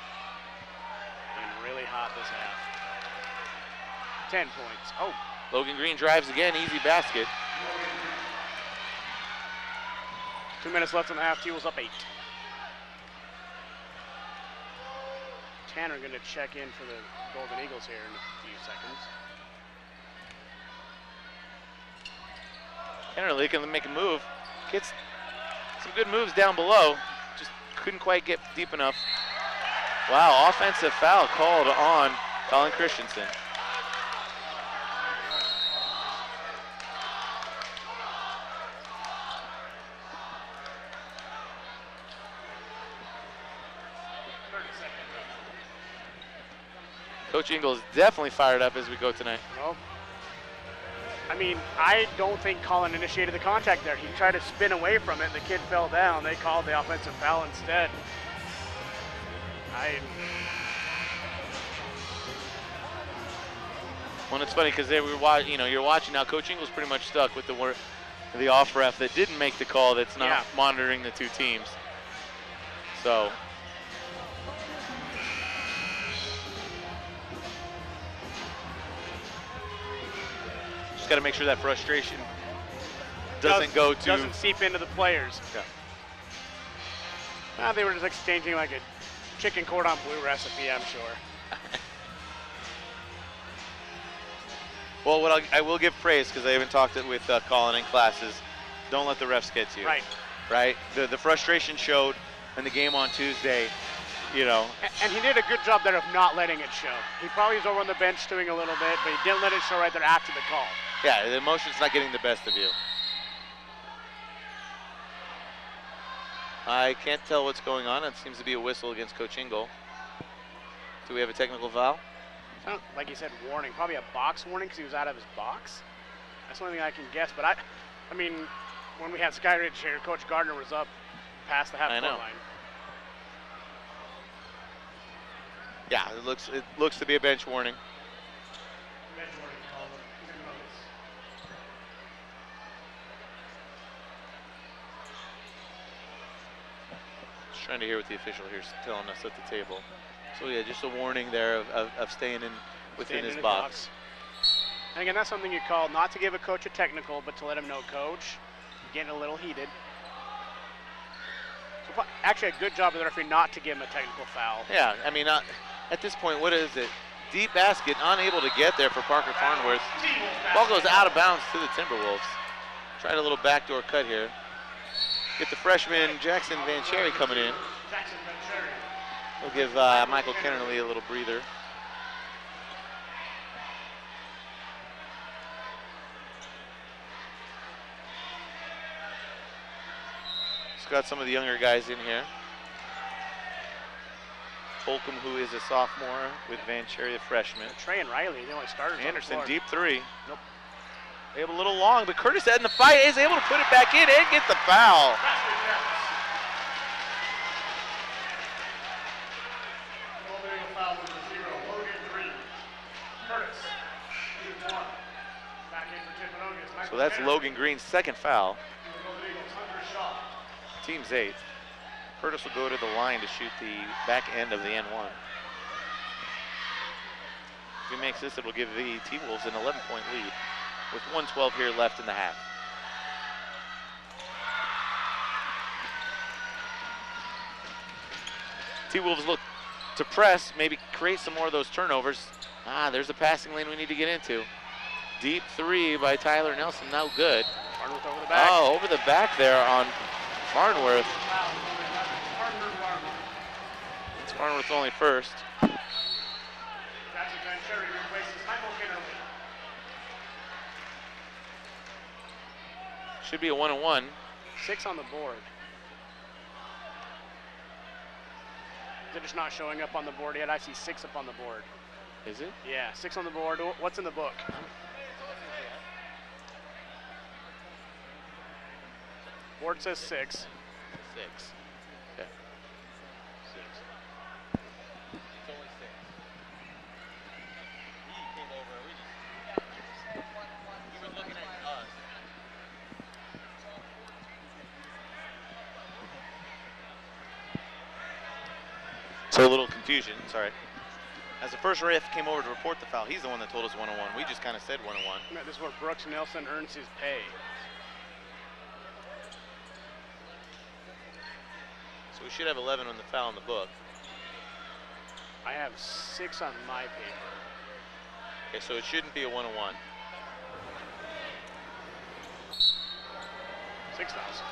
And really hot this half. 10 points. Oh. Logan Green drives again, easy basket. 2 minutes left in the half, T-Wolves up 8. Tanner going to check in for the Golden Eagles here in a few seconds. Tanner Lee can make a move. Gets some good moves down below. Just couldn't quite get deep enough. Wow, offensive foul called on Colin Christensen. Coach Ingle is definitely fired up as we go tonight. Well, I mean, I don't think Colin initiated the contact there. He tried to spin away from it. The kid fell down. They called the offensive foul instead. Well, it's funny because you're watching now. Coach Ingle's pretty much stuck with the off ref that didn't make the call. That's not monitoring the two teams. So. Got to make sure that frustration doesn't seep into the players. Yeah. They were just exchanging like a chicken cordon bleu recipe, I'm sure. Well, I will give praise because I haven't talked it with Colin in classes. Don't let the refs get to you. Right. The frustration showed in the game on Tuesday. You know. And he did a good job there of not letting it show. He probably was over on the bench doing a little bit, but he didn't let it show right there after the call. Yeah, the emotion's not getting the best of you. I can't tell what's going on. It seems to be a whistle against Coach Ingle. Do we have a technical foul? Like you said, warning. Probably a box warning because he was out of his box. That's the only thing I can guess. But I mean, when we had Skyridge here, Coach Gardner was up past the half-court line. Yeah, it looks to be a bench warning. Just trying to hear what the official here is telling us at the table. So yeah, just a warning there of staying within his box. And again, that's something you call not to give a coach a technical, but to let him know, Coach, getting a little heated. So actually a good job of the referee not to give him a technical foul. Yeah, I mean, at this point, what is it? Deep basket, unable to get there for Parker Farnworth. Ball goes out of bounds to the Timberwolves. Tried a little backdoor cut here. Get the freshman Jackson Van Cherry coming in. We'll give Michael Kennerly a little breather. Just got some of the younger guys in here. Holcomb, who is a sophomore, with Van Cherry, a freshman. Trey and Riley, the only starters. Anderson, deep 3. Nope. Able a little long, but Curtis in the fight is able to put it back in and get the foul. So that's Logan Green's second foul. Team's 8th. Curtis will go to the line to shoot the back end of the N1. If he makes this, it will give the T-Wolves an 11-point lead with 1:12 here left in the half. T-Wolves look to press, maybe create some more of those turnovers. There's a passing lane we need to get into. Deep three by Tyler Nelson, no good. Farnworth over the back. Oh, over the back there on Farnworth. It's Farnworth's only first. Should be a 1-on-1. 6 on the board. They're just not showing up on the board yet. I see 6 up on the board. Is it? Yeah, 6 on the board. What's in the book? Board says 6. 6. Okay. 6. It's only 6. He came over. He was looking at us. So a little confusion, sorry. As the first ref came over to report the foul, he's the one that told us 1-on-1. We just kind of said 1-on-1. This is where Brooks Nelson earns his pay. So we should have 11 on the foul in the book. I have 6 on my paper. Okay, so it shouldn't be a 1-on-1. 6 fouls.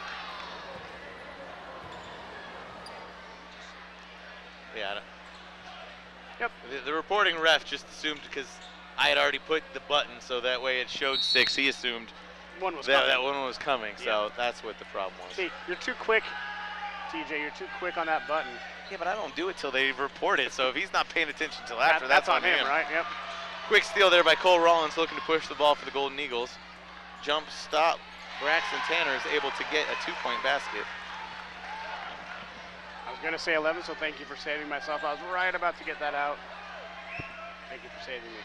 Yeah, I don't. Yep. The reporting ref just assumed because I had already put the button, so that way it showed 6. He assumed one was that one was coming, so that's what the problem was. See, you're too quick, TJ. You're too quick on that button. Yeah, but I don't do it till they report it, so if he's not paying attention till after, that's on him. Right? Yep. Quick steal there by Cole Rollins, looking to push the ball for the Golden Eagles. Jump stop. Braxton Tanner is able to get a 2-point basket. I was going to say 11, so thank you for saving myself. I was right about to get that out. Thank you for saving me.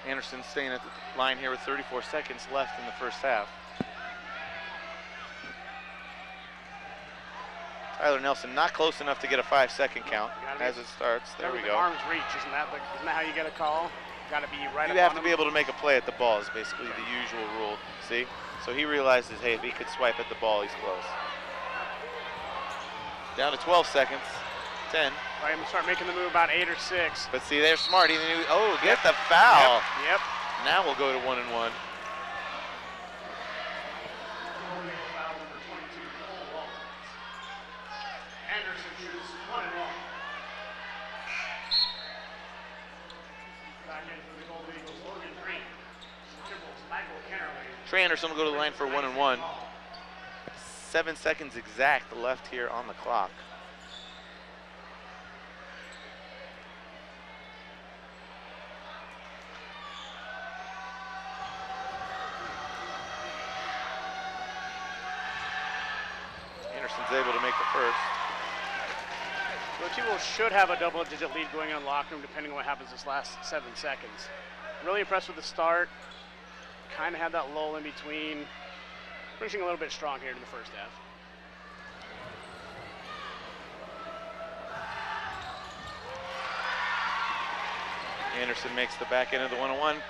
Anderson staying at the line here with 34 seconds left in the first half. Tyler Nelson not close enough to get a 5-second count as it starts. There we go. Arm's reach, isn't that how you get a call? Got to be right up on him. You have to be able to make a play at the ball is basically the usual rule. See? So he realizes, hey, if he could swipe at the ball, he's close. Down to 12 seconds. 10. Right, I'm going to start making the move about 8 or 6. But see, they're smart. He knew, get the foul. Yep. Now we'll go to 1-and-1. Anderson shoots 1-and-1. Back in for the Golden Eagles, Logan Green. Timberwolves, Michael Kennerly. Trey Anderson will go to the line for 1-and-1. 7 seconds exact left here on the clock. Anderson's able to make the first. Well, T-Wolves should have a double-digit lead going on locker room depending on what happens this last 7 seconds. Really impressed with the start. Kind of had that lull in between. Finishing a little bit strong here in the first half. Anderson makes the back end of the 1-on-1.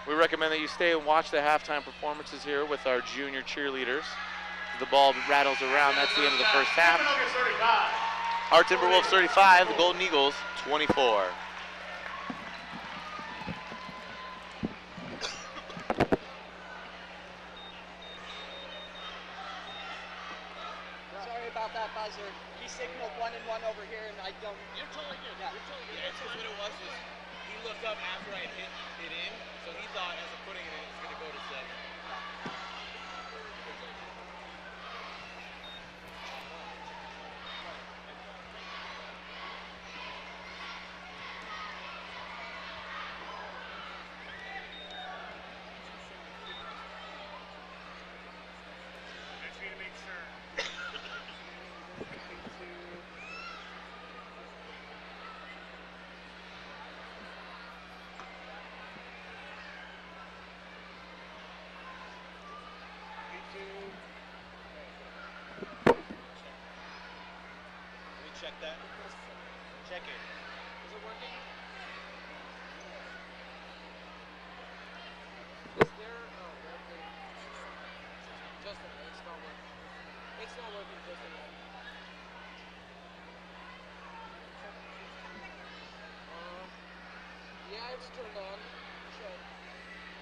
We recommend that you stay and watch the halftime performances here with our junior cheerleaders. The ball rattles around. That's the end of the first half. Our Timberwolves 35, the Golden Eagles 24. Sorry about that, buzzer. He signaled 1-and-1 over here, and I don't. You're totally good. Yeah. You're totally good. It's because what it was he looked up after I hit it in, so he thought as I'm putting it in, it's going to go to 7. Check that. Check it. Is it working? Is there? Oh, okay. Just a minute. It's not working. It's not working just a minute.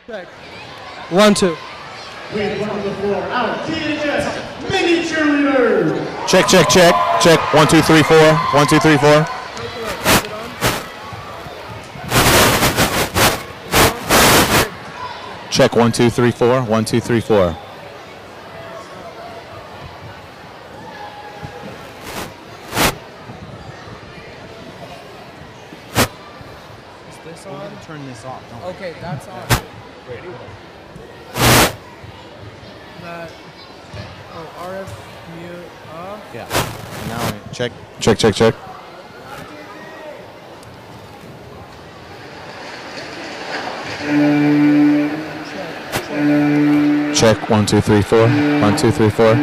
Check. 1, 2. Please welcome to the floor our THS mini cheerleaders. Check, check, check. Check. 1, 2, 3, 4. 1, 2, 3, 4. Check. 1, 2, 3, 4. 1, 2, 3, 4. Is this on? We're gonna turn this off. Don't we? Okay, that's on. Wait. That. Oh, RF mute off. Yeah. Now check. Check, check, check. Check. 1, 2, 3, 4. 1, 2, 3, 4.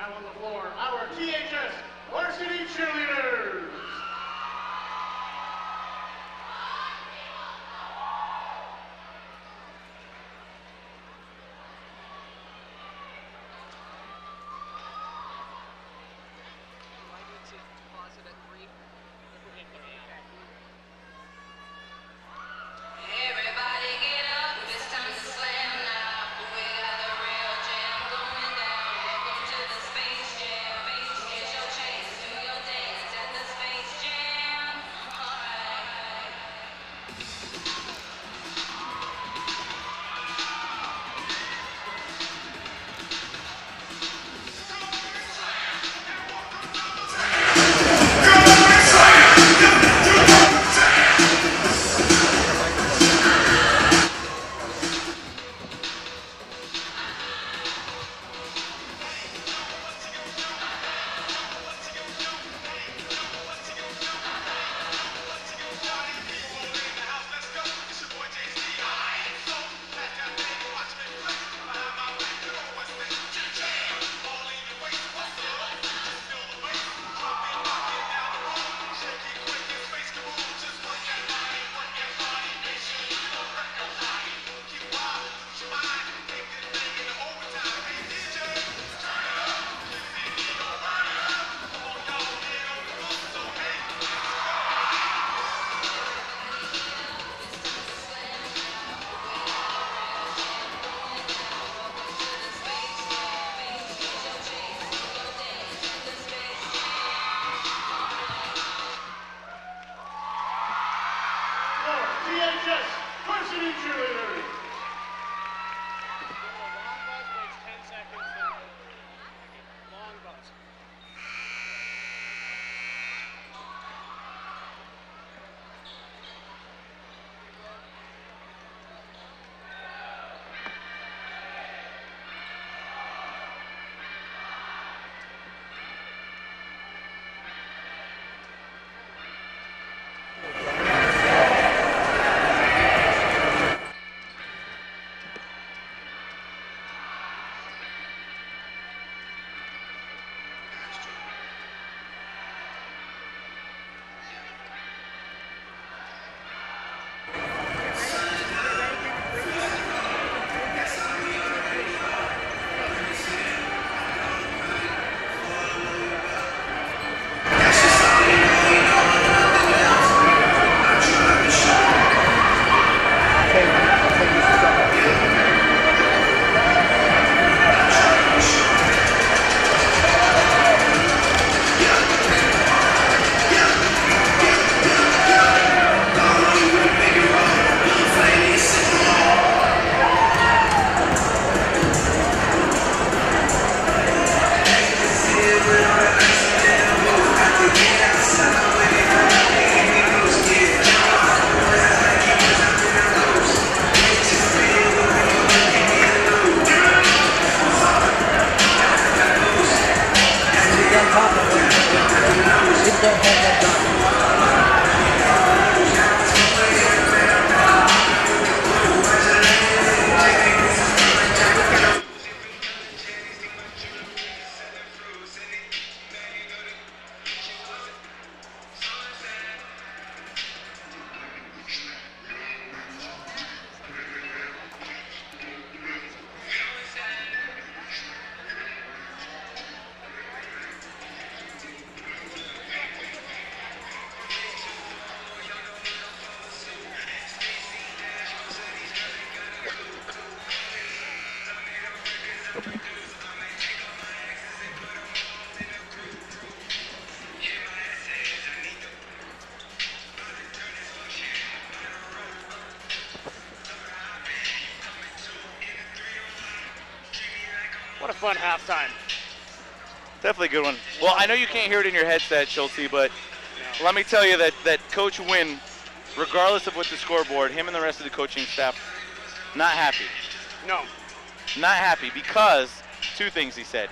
Now on the floor, our THS Varsity Cheerleaders. Everybody get up, it's time to slam now. We got the real jam going down. THS Varsity Cheerleaders. Long buzz waits 10 seconds. Long buzz. What a fun halftime. Definitely a good one. Well, I know you can't hear it in your headset, Schulte, but let me tell you that Coach Wynn, regardless of what the scoreboard, him and the rest of the coaching staff, not happy. No. Not happy because two things he said.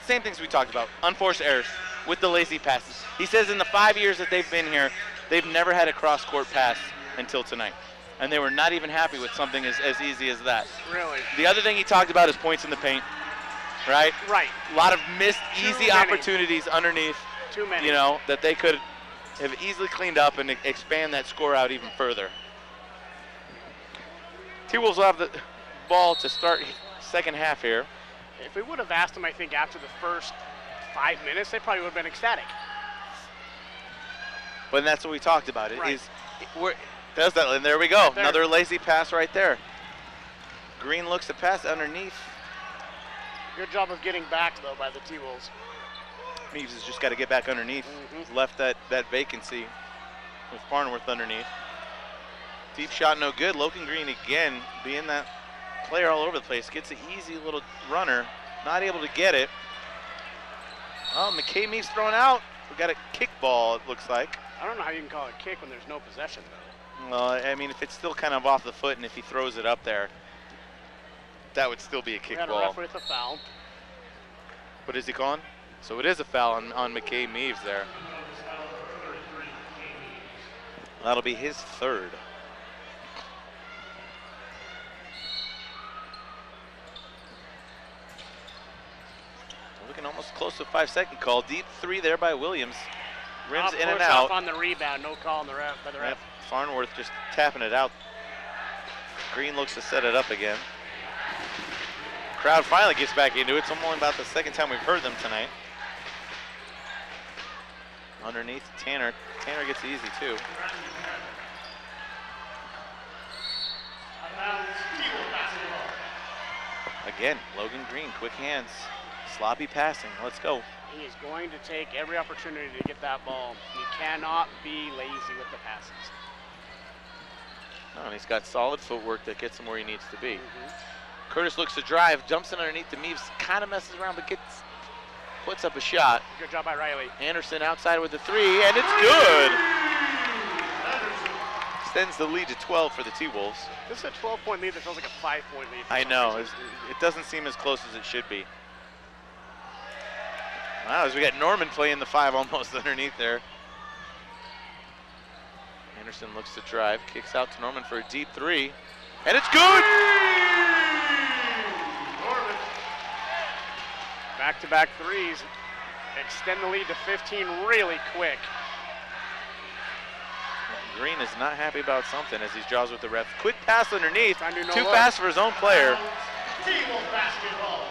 Same things we talked about, unforced errors with the lazy passes. He says in the 5 years that they've been here, they've never had a cross-court pass until tonight. And they were not even happy with something as easy as that. Really? The other thing he talked about is points in the paint, right? Right. A lot of missed easy opportunities underneath. Too many. You know, that they could have easily cleaned up and expand that score out even further. T-Wolves will have the ball to start second half here. If we would have asked them, I think, after the first 5 minutes, they probably would have been ecstatic. But that's what we talked about. Right. Does that, and there we go. Right there. Another lazy pass right there. Green looks to pass underneath. Good job of getting back, though, by the T-Wolves. Meaves has just got to get back underneath. Mm-hmm. Left that vacancy with Farnworth underneath. Deep shot, no good. Logan Green again being that player all over the place. Gets an easy little runner. Not able to get it. Oh, McKay Meaves thrown out. We got a kick ball, it looks like. I don't know how you can call it a kick when there's no possession, though. Well, I mean, if it's still kind of off the foot and if he throws it up there, that would still be a kick We had a ball. referee with a foul. What is he calling? So it is a foul on McKay Meaves there. That'll be his third. Looking almost close to a 5-second call. Deep three there by Williams. Rims in and Push out. off on the rebound, no call on the ref, by the ref. Yep. Farnworth just tapping it out. Green looks to set it up again. Crowd finally gets back into it. It's only about the second time we've heard them tonight. Underneath Tanner. Tanner gets easy too. Again, Logan Green, quick hands. Sloppy passing. Let's go. He is going to take every opportunity to get that ball. You cannot be lazy with the passes. Oh, and he's got solid footwork that gets him where he needs to be. Curtis looks to drive, jumps in underneath the Meaves, kind of messes around, but puts up a shot. Good job by Riley. Anderson outside with the 3, and it's good. Extends the lead to 12 for the T-Wolves. This is a 12-point lead that feels like a 5-point lead. I know. It doesn't seem as close as it should be. Wow, as we got Norman playing the 5 almost underneath there. Anderson looks to drive, kicks out to Norman for a deep 3, and it's good! Norman. Back-to-back threes. Extend the lead to 15 really quick. Green is not happy about something as he draws with the ref. Quick pass underneath, too look. fast for his own player. T-Wolf basketball.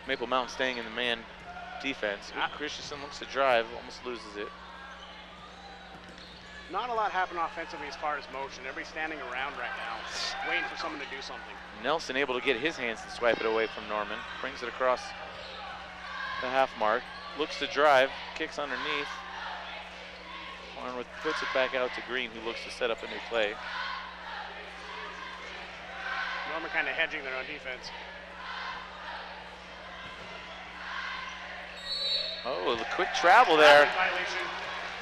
Maple Mountain staying in the man defense. Christensen looks to drive, almost loses it. Not a lot happening offensively as far as motion. Everybody's standing around right now, waiting for someone to do something. Nelson able to get his hands to swipe it away from Norman. Brings it across the half mark. Looks to drive, kicks underneath. Farnworth puts it back out to Green, who looks to set up a new play. Norman kind of hedging their own defense. Oh, the quick travel there.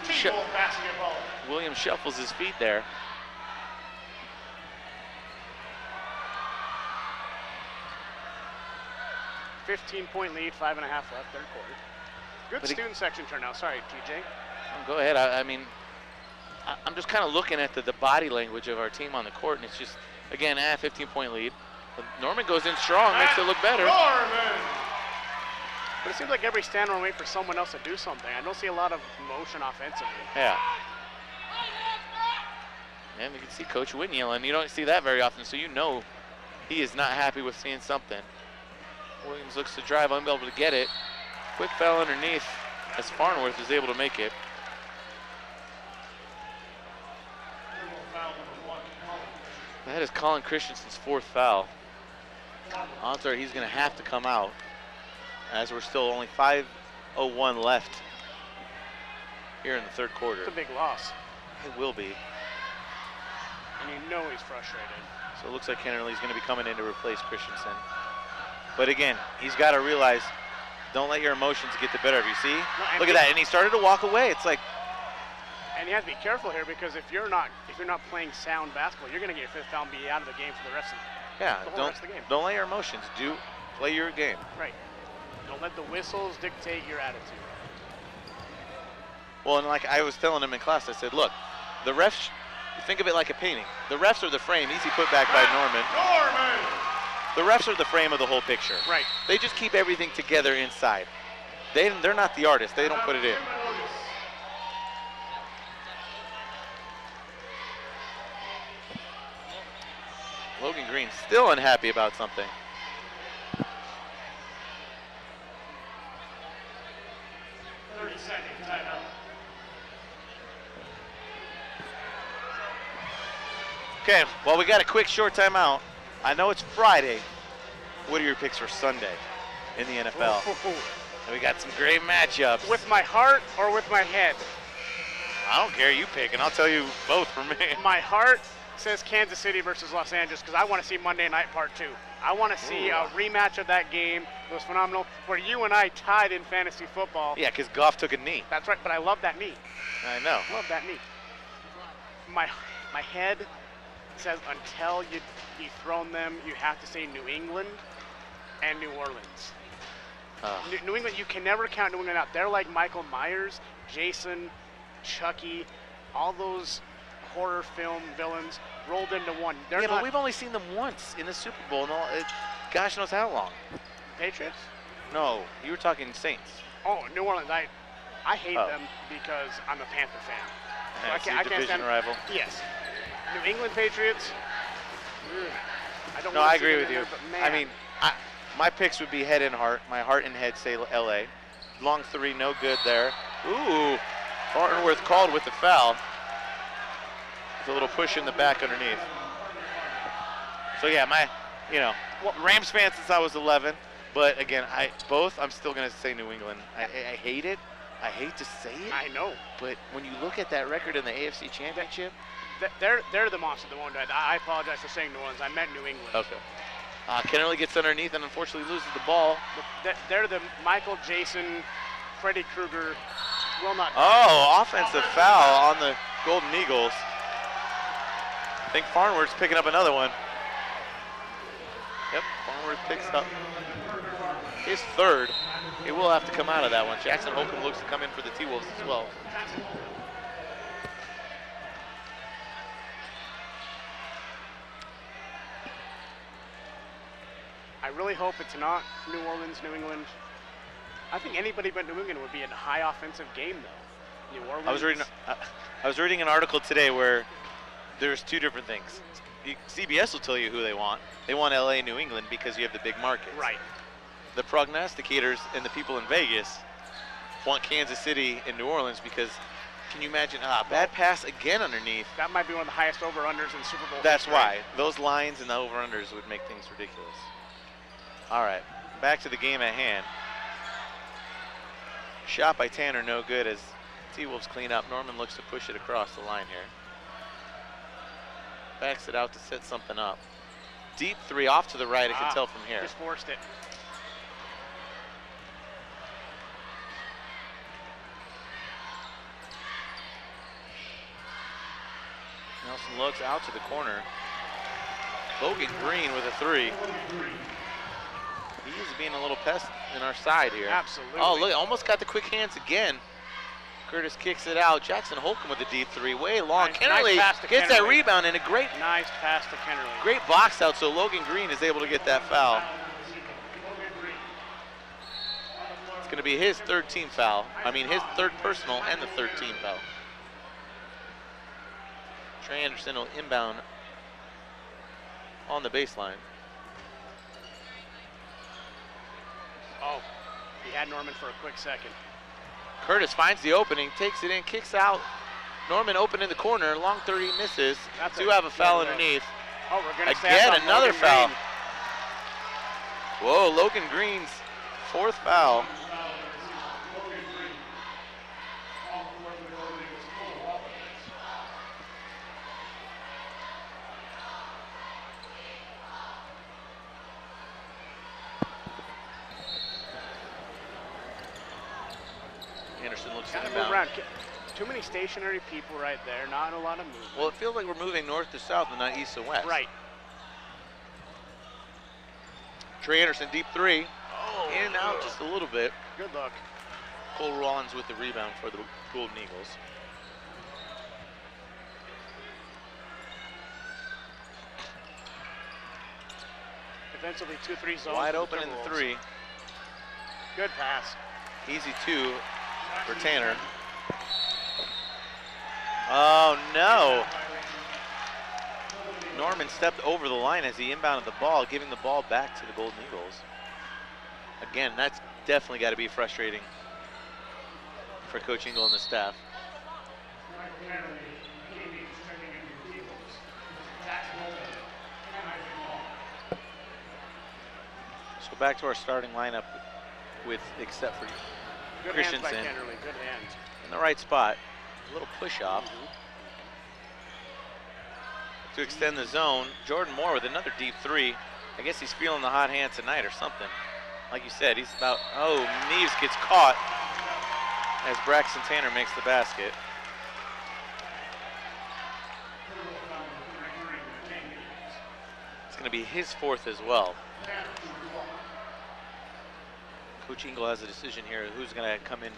T-Wolf basketball. Williams shuffles his feet there. .5 lead, 5.5 left, third quarter. Good But student section turnout. Sorry, TJ. Go ahead. I mean, I'm just kind of looking at the body language of our team on the court, and it's just, again, 15-point lead. But Norman goes in strong, makes it look better. Norman. But it seems like every stand around wait for someone else to do something. I don't see a lot of motion offensively. Yeah. And you can see Coach Wynn yelling. You don't see that very often, so you know he is not happy with seeing something. Williams looks to drive, unable to get it. Quick foul underneath as Farnworth is able to make it. That is Colin Christensen's 4th foul. Odds are he's going to have to come out, as we're still only 5:01 left here in the third quarter. It's a big loss. It will be. And you know he's frustrated. So it looks like Kennerly's going to be coming in to replace Christensen. But again, he's got to realize, don't let your emotions get the better of you. See? Look at that, and he started to walk away. It's like. And you have to be careful here, because if you're not playing sound basketball, you're going to get your 5th foul and be out of the game for the rest of the rest of the game. Don't let your emotions play your game. Right. Don't let the whistles dictate your attitude. Well, and like I was telling him in class, I said, look, the refs, think of it like a painting. The refs are the frame, easy put back by Norman. The refs are the frame of the whole picture. Right. They just keep everything together inside. They're not the artists, they don't put it in. Logan Green still unhappy about something. Okay, well, we got a quick short timeout. I know it's Friday. What are your picks for Sunday in the NFL? And we got some great matchups. With my heart or with my head? I don't care, you pick, and I'll tell you both for me. My heart says Kansas City versus Los Angeles, because I want to see Monday Night Part 2. I want to see a rematch of that game. It was phenomenal, where you and I tied in fantasy football. Yeah, because Goff took a knee. That's right, but I love that knee. I know. Love that knee. My head says until you dethrone them, you have to say New England and New Orleans. New England, you can never count New England out. They're like Michael Myers, Jason, Chucky, all those horror film villains rolled into one. Yeah, but we've only seen them once in the Super Bowl, and gosh knows how long. Patriots? No, you were talking Saints. Oh, New Orleans. I hate them because I'm a Panther fan. So I can't division rival. Yes. New England Patriots. I agree with you. I mean, my picks would be head and heart. My heart and head say LA. Long 3, no good there. Ooh, Farnworth called with the foul. With a little push in the back underneath. So yeah, Rams fan since I was 11. But again, I'm still going to say New England. I hate it. I hate to say it. I know. But when you look at that record in the AFC Championship. They're the monster that won't die. I apologize for saying New Orleans. I meant New England. Okay. Kennerly gets underneath and unfortunately loses the ball. They're the Michael Jason, Freddy Krueger will not die. Oh, offensive foul on the Golden Eagles. I think Farnworth's picking up another one. Yep, Farnworth picks up his third. He will have to come out of that one. Jackson Holcomb looks to come in for the T-Wolves as well. I really hope it's not New Orleans, New England. I think anybody but New England would be in a high offensive game, though. New Orleans. I was reading an article today where there's two different things. CBS will tell you who they want. They want LA and New England because you have the big markets. Right. The prognosticators and the people in Vegas want Kansas City and New Orleans because can you imagine bad pass again underneath? That might be one of the highest over-unders in Super Bowl. That's why. Those lines and the over-unders would make things ridiculous. All right, back to the game at hand. Shot by Tanner, no good as T-Wolves clean up. Norman looks to push it across the line here. Backs it out to set something up. Deep three off to the right, I can tell from here. Just forced it. Nelson looks out to the corner. Logan Green with a three. He is being a little pest in our side here. Absolutely. Oh, look, almost got the quick hands again. Curtis kicks it out. Jackson Holcomb with the deep three, way long. Kennerly gets that rebound and a great nice pass to Kennerly. Great box out, so Logan Green is able to get that foul. It's going to be his third team foul. I mean, his third personal and the third team foul. Trey Anderson will inbound on the baseline. Oh, he had Norman for a quick second. Curtis finds the opening, takes it in, kicks out. Norman open in the corner, long 30 misses. Do have a foul underneath. Oh, we're going to again another foul. Whoa, Logan Green's fourth foul. Anderson looks at him around. Too many stationary people right there, not a lot of movement. Well, it feels like we're moving north to south and not east to west. Right. Trey Anderson, deep three. Oh, in and out just a little bit. Good luck. Cole Rollins with the rebound for the Golden Eagles. Defensively, 2-3 zone. Wide open in the three. Good pass. Easy two for Tanner. Oh no. Norman stepped over the line as he inbounded the ball, giving the ball back to the Golden Eagles. Again, that's definitely got to be frustrating for Coach Engel and the staff. Let's go back to our starting lineup with, except for Good Christensen. hands by Kennerly, good hands. In the right spot. A little push off. To extend the zone, Jordan Moore with another deep three. I guess he's feeling the hot hand tonight or something. Like you said, he's about, oh, Neves gets caught as Braxton Tanner makes the basket. It's going to be his fourth as well. Coach Engel has a decision here. Who's going to come in?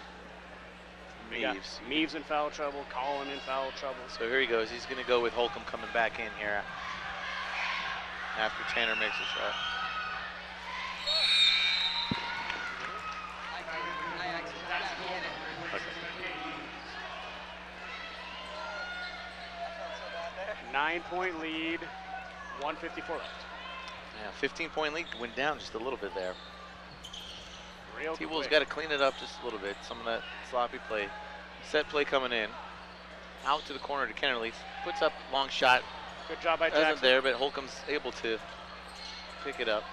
Neves. Neves in foul trouble, Collin in foul trouble. So here he goes. He's going to go with Holcomb coming back in here after Tanner makes a shot. Okay. 9-point lead, 1:54 left. Yeah, 15-point lead went down just a little bit there. T-Wolves quick. got to clean it up just a little bit. Some of that sloppy play. Set play coming in. Out to the corner to Kennerly. Puts up long shot. Good job by Jackson. Isn't there, but Holcomb's able to pick it up.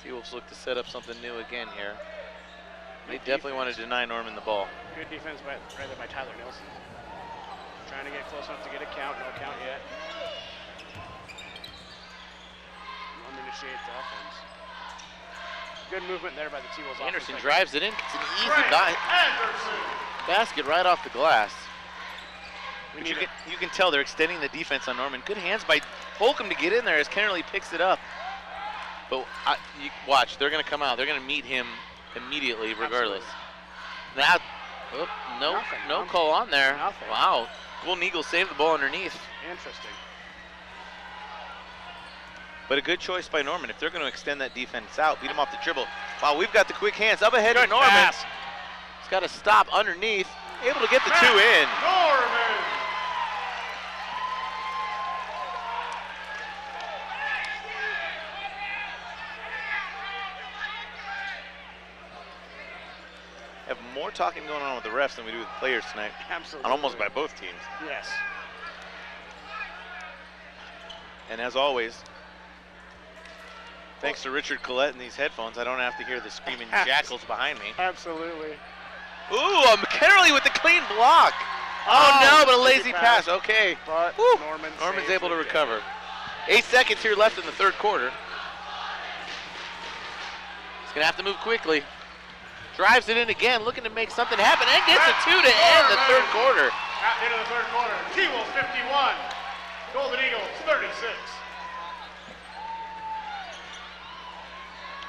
T-Wolves look to set up something new again here. They definitely want to deny Norman the ball. Good defense by Tyler Nilsson. Trying to get close enough to get a count. No count yet. Norman initiates the offense. Good movement there by the T-Wolves. Anderson drives it in. It's an easy basket right off the glass. But you can tell they're extending the defense on Norman. Good hands by Holcomb to get in there as Kennerly picks it up. But you watch, they're going to come out. They're going to meet him immediately, regardless. Now, no call on there. Nothing. Wow, Golden Eagles saved the ball underneath. Interesting. But a good choice by Norman. If they're going to extend that defense out, beat him off the dribble. Wow, we've got the quick hands up ahead of Norman. Pass. He's got to stop underneath. Able to get the two in. Norman! Have more talking going on with the refs than we do with the players tonight. Absolutely. And almost by both teams. Yes. And as always, thanks to Richard Collette and these headphones, I don't have to hear the screaming jackals behind me. Absolutely. Ooh, Kennerly with the clean block. Oh no, but a lazy pass. Okay. But Woo. Norman's able to recover. 8 seconds here left in the third quarter. He's going to have to move quickly. Drives it in again, looking to make something happen, and gets a two to end the third quarter. At the end of the third quarter, T-Wolves 51, Golden Eagles 36.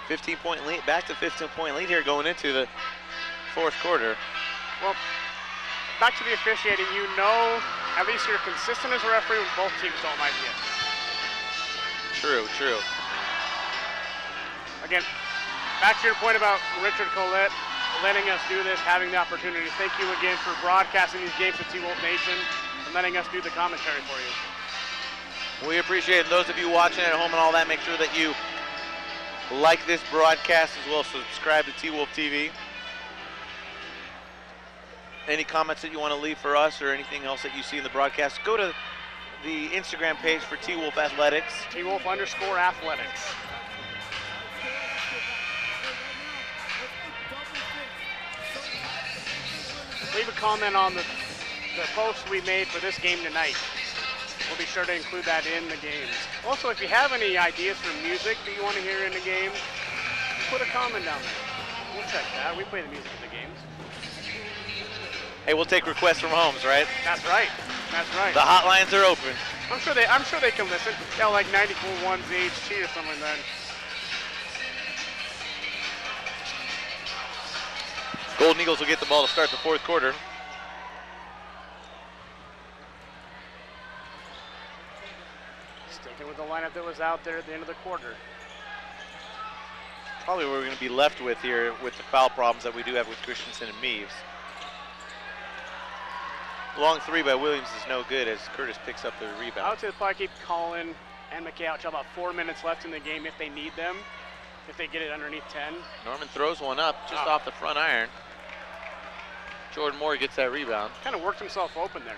15-point lead, back to 15-point lead here going into the fourth quarter. Well, back to the officiating, you know, at least you're consistent as a referee when both teams don't like you. True. Again, back to your point about Richard Collette letting us do this, having the opportunity. Thank you again for broadcasting these games to T-Wolf Nation and letting us do the commentary for you. We appreciate it. Those of you watching at home and all that, make sure that you like this broadcast as well. Subscribe to T-Wolf TV. Any comments that you want to leave for us or anything else that you see in the broadcast, go to the Instagram page for T-Wolf Athletics. T-Wolf_athletics. Leave a comment on the post we made for this game tonight. We'll be sure to include that in the games. Also, if you have any ideas for music that you want to hear in the game, put a comment down there. We'll check that. We play the music in the games. Hey, we'll take requests from homes, right? That's right. That's right. The hotlines are open. I'm sure they can listen. Yeah, like 94.1 ZHT or something like that. Golden Eagles will get the ball to start the fourth quarter. Sticking with the lineup that was out there at the end of the quarter. Probably what we're going to be left with here with the foul problems that we do have with Christensen and Meaves. Long three by Williams is no good as Curtis picks up the rebound. I would say they'll probably keep Colin and McKay out till about 4 minutes left in the game if they need them, if they get it underneath 10. Norman throws one up just off the front iron. Jordan Moore gets that rebound. Kind of worked himself open there.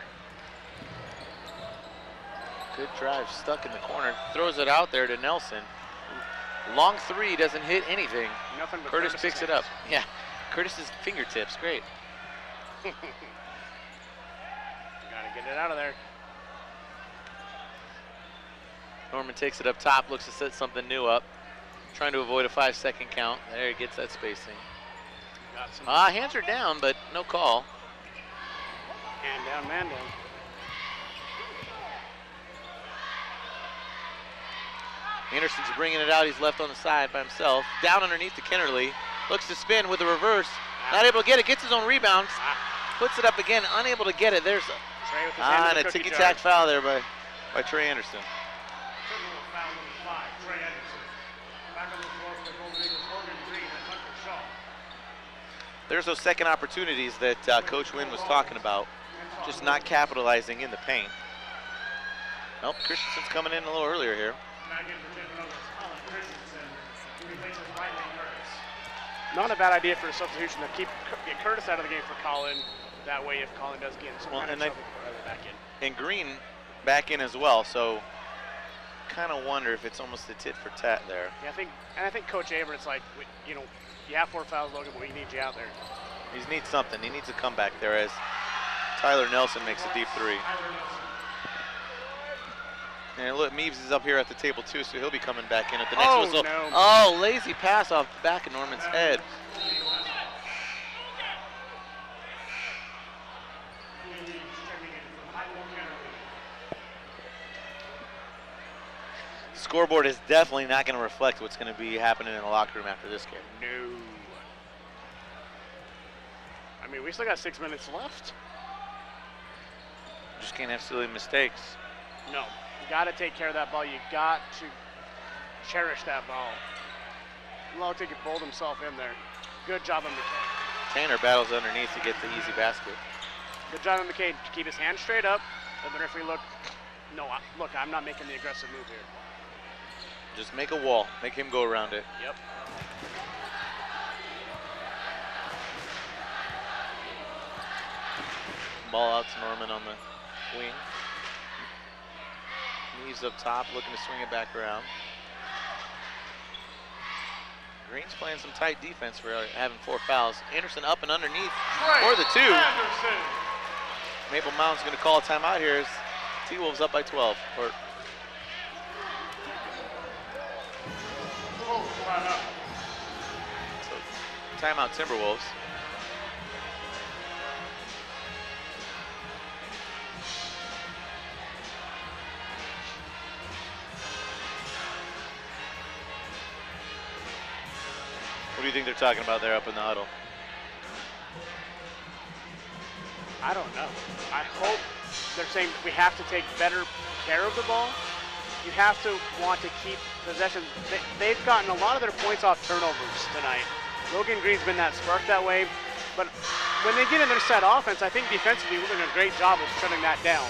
Good drive, stuck in the corner. Throws it out there to Nelson. Long three, doesn't hit anything. Nothing but Curtis picks it up. Yeah, Curtis's fingertips, great. Gotta get it out of there. Norman takes it up top, looks to set something new up. Trying to avoid a 5-second count. There he gets that spacing. Hands are down, but no call. Hand down, man down. Anderson's bringing it out. He's left on the side by himself. Down underneath to Kennerly. Looks to spin with a reverse. Not able to get it. Gets his own rebounds. Puts it up again. Unable to get it. There's and a ticky-tack foul there by Trey Anderson. There's those second opportunities that Coach Wynn was talking about, just not capitalizing in the paint. Nope, Christensen's coming in a little earlier here. Not a bad idea for a substitution to get Curtis out of the game for Colin. That way, if Colin does get some kind of trouble, back in. And Green back in as well, so kind of wonder if it's almost a tit for tat there. Yeah, I think Coach Averett's like, you know, you have 4 fouls, Logan, but we need you out there. He needs something. He needs a comeback there as Tyler Nelson makes a deep 3. And look, Meeves is up here at the table too, so he'll be coming back in at the next whistle. No. Oh, lazy pass off the back of Norman's head. Scoreboard is definitely not going to reflect what's going to be happening in the locker room after this game. No. I mean, we still got 6 minutes left. Just can't have silly mistakes. No, you got to take care of that ball. You got to cherish that ball. Looks like he bowled himself in there. Good job on McKay. Tanner battles underneath to get the easy basket. Good job on McKay to keep his hand straight up. And the referee look, no, look, I'm not making the aggressive move here. Just make a wall. Make him go around it. Yep. Ball out to Norman on the wing. Knees up top, looking to swing it back around. Green's playing some tight defense for having 4 fouls. Anderson up and underneath for the 2. Anderson. Maple Mountain's going to call a timeout here as T-Wolves up by 12. So, timeout Timberwolves. What do you think they're talking about there up in the huddle? I don't know. I hope they're saying we have to take better care of the ball. You have to want to keep possession. They've gotten a lot of their points off turnovers tonight. Logan Green's been that spark that way. But when they get in their set offense, I think defensively we're doing a great job of shutting that down.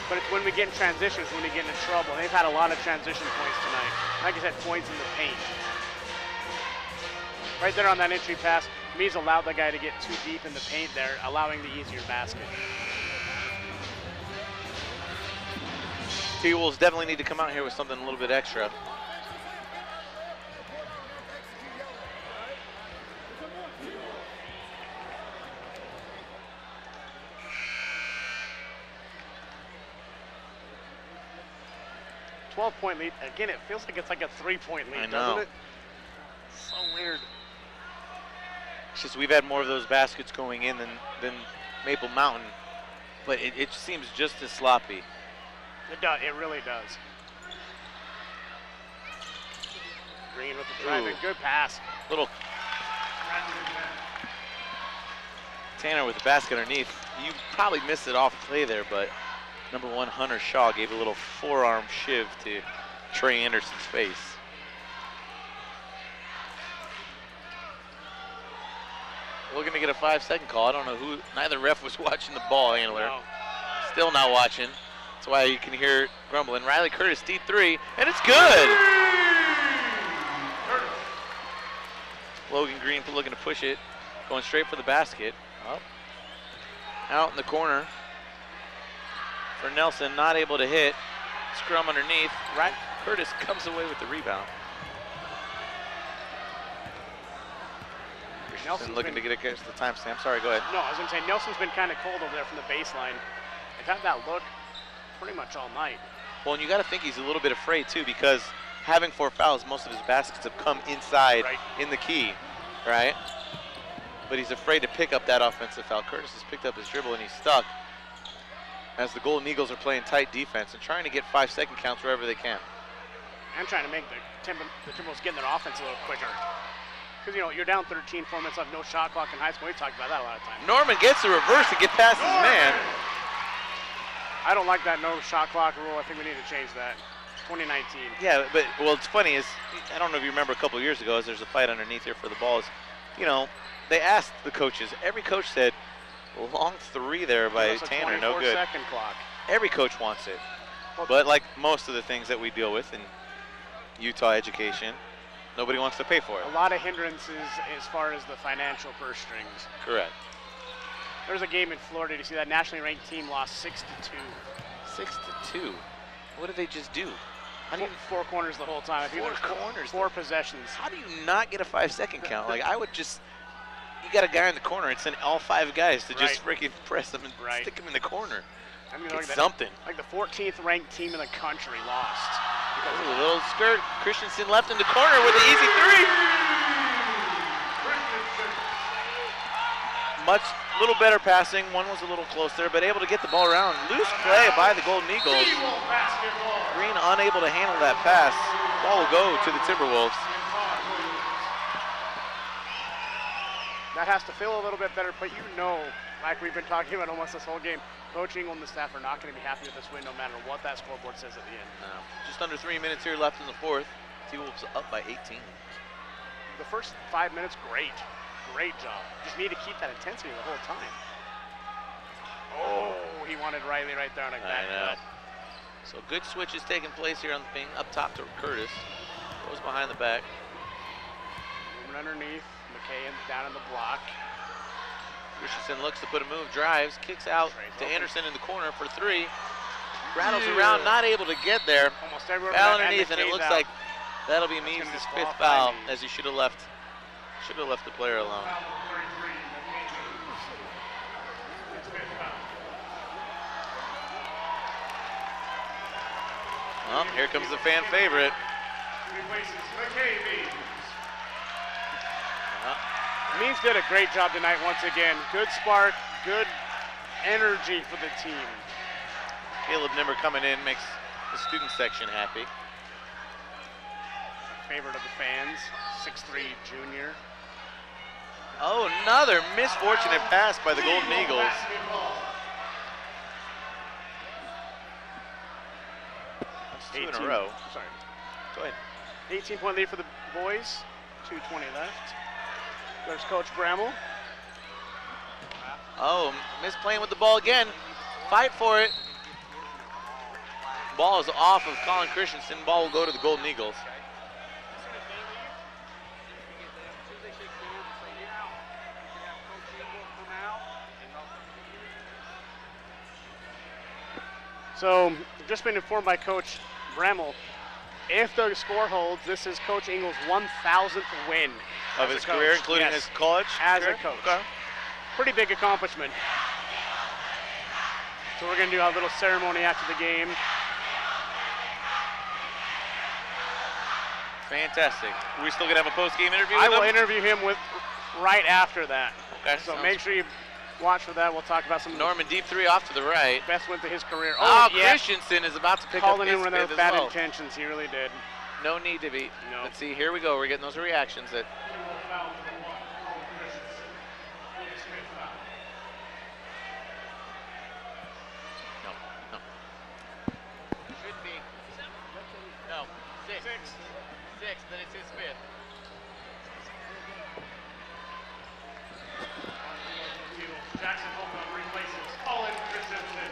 But it's when we get in transitions, when we get into trouble. They've had a lot of transition points tonight. Like I said, points in the paint. Right there on that entry pass, Mees allowed the guy to get too deep in the paint there, allowing the easier basket. T-Wolves definitely need to come out here with something a little bit extra. .12 lead. Again, it feels like it's like a 3-point lead, doesn't it? So weird. It's just we've had more of those baskets going in than Maple Mountain, but it seems just as sloppy. It does. It really does. Green with the drive. Good pass. Little Tanner with the basket underneath. You probably missed it off play there, but #1 Hunter Shaw gave a little forearm shiv to Trey Anderson's face. We're going to get a 5-second call. I don't know who, neither ref was watching the ball handler. No. Still not watching. That's why you can hear it grumbling. Riley Curtis, deep 3, and it's good. Logan Green looking to push it, going straight for the basket. Up. Out in the corner for Nelson, not able to hit. Scrum underneath. Right. Curtis comes away with the rebound. Nelson looking to get against the timestamp. Sorry, go ahead. No, I was going to say, Nelson's been kind of cold over there from the baseline. They've had that look pretty much all night. Well, and you got to think he's a little bit afraid, too, because having 4 fouls, most of his baskets have come inside in the key, right? But he's afraid to pick up that offensive foul. Curtis has picked up his dribble, and he's stuck as the Golden Eagles are playing tight defense and trying to get 5-second counts wherever they can. And trying to make the Timberwolves get in their offense a little quicker. Because, you know, you're down 13, 4 minutes left, no shot clock in high school. We talked about that a lot of times. Norman gets the reverse to get past his man. I don't like that no shot clock rule. I think we need to change that. 2019. Yeah, but, well, it's funny is, I don't know if you remember a couple of years ago, as there's a fight underneath here for the balls. You know, they asked the coaches. Every coach said, long 3 there by Tanner, no good. 24-second clock. Every coach wants it. But like most of the things that we deal with in Utah education, nobody wants to pay for it. A lot of hindrances as far as the financial purse strings. Correct. There was a game in Florida. Did you see that nationally ranked team lost 6-2? 6-2? What did they just do? Four corners the whole time. I think there's corners. Four possessions. How do you not get a 5-second count? Like, I would just, you got a guy in the corner and send all 5 guys to just freaking press them and stick them in the corner. I mean, like something. Like the 14th ranked team in the country lost. Ooh, a little skirt. Christensen left in the corner with an easy 3. Much, little better passing. One was a little closer, but able to get the ball around. Loose play by the Golden Eagles. Green unable to handle that pass. Ball will go to the Timberwolves. That has to feel a little bit better, but you know, like we've been talking about almost this whole game, Coach Engel and the staff are not going to be happy with this win no matter what that scoreboard says at the end. No. Just under 3 minutes here left in the fourth. T-Wolves up by 18. The first 5 minutes, great. Great job. Just need to keep that intensity the whole time. Oh, he wanted Riley right there on a back cut. So good switches taking place here on the wing. Up top to Curtis. Goes behind the back. Moving underneath. McKay down in the block. Christensen looks to put a move, drives, kicks out to Anderson in the corner for 3. Rattles around, not able to get there. Almost everywhere. Foul underneath, and it looks like that'll be Meaves' 5th foul, as he should have left the player alone. Well, here comes the fan favorite. Means did a great job tonight once again. Good spark, good energy for the team. Caleb Nimmer coming in makes the student section happy. Favorite of the fans, 6'3" junior. Oh, another misfortunate pass by the Golden Eagles. That's 2 in a row. Sorry. Go ahead. 18-point lead for the boys. 2:20 left. There's Coach Bramall. Oh, misplaying with the ball again. Fight for it. Ball is off of Colin Christensen. Ball will go to the Golden Eagles. So, just been informed by Coach Bramall, if the score holds, this is Coach Engel's 1,000th win of his career, including his college as career? a coach. Okay. Pretty big accomplishment. So we're going to do a little ceremony after the game. Fantastic. Are we still going to have a post-game interview I with will him? interview him right after that. Okay. So make sure you watch for that. We'll talk about some Norman deep 3 off to the right. best win to his career. Oh, yeah. Christensen is about to pick up Calling his in when there fifth were as bad well. intentions. He really did. No need to be. No. Let's see, here we go. We're getting those reactions that Should be. No, 6. 6, then it's his 5th. Jackson Holcomb replaces Colin Christensen.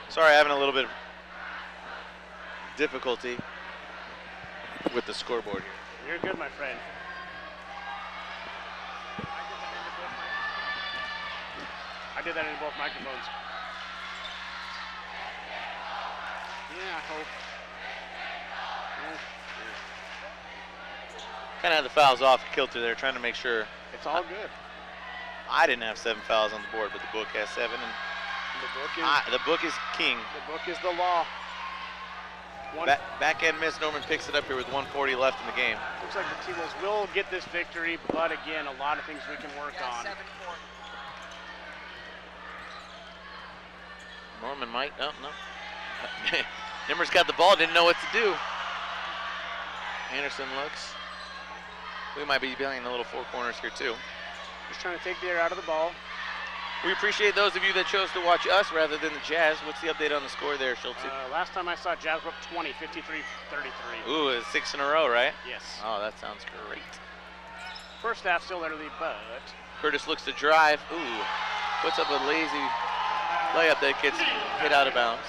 Sorry, having a little bit of difficulty with the scoreboard here. You're good, my friend. I did that in both microphones. Yeah, I hope. Kind of had the fouls off kilter there, trying to make sure. It's all good. I didn't have 7 fouls on the board, but the book has 7, and the book is king. The book is the law. Back end miss. Norman picks it up here with 1:40 left in the game. Looks like the T-Wolves will get this victory, but again, a lot of things we can work on. Norman might. Oh, no. Nimmer's got the ball, didn't know what to do. Anderson looks. We might be behind the little 4 corners here, too. Just trying to take the air out of the ball. We appreciate those of you that chose to watch us rather than the Jazz. What's the update on the score there, Schultz? Last time I saw Jazz were up 20, 53-33. Ooh, it's 6 in a row, right? Yes. Oh, that sounds great. First half still early, but Curtis looks to drive. Ooh. puts up a lazy layup that gets hit out of bounds.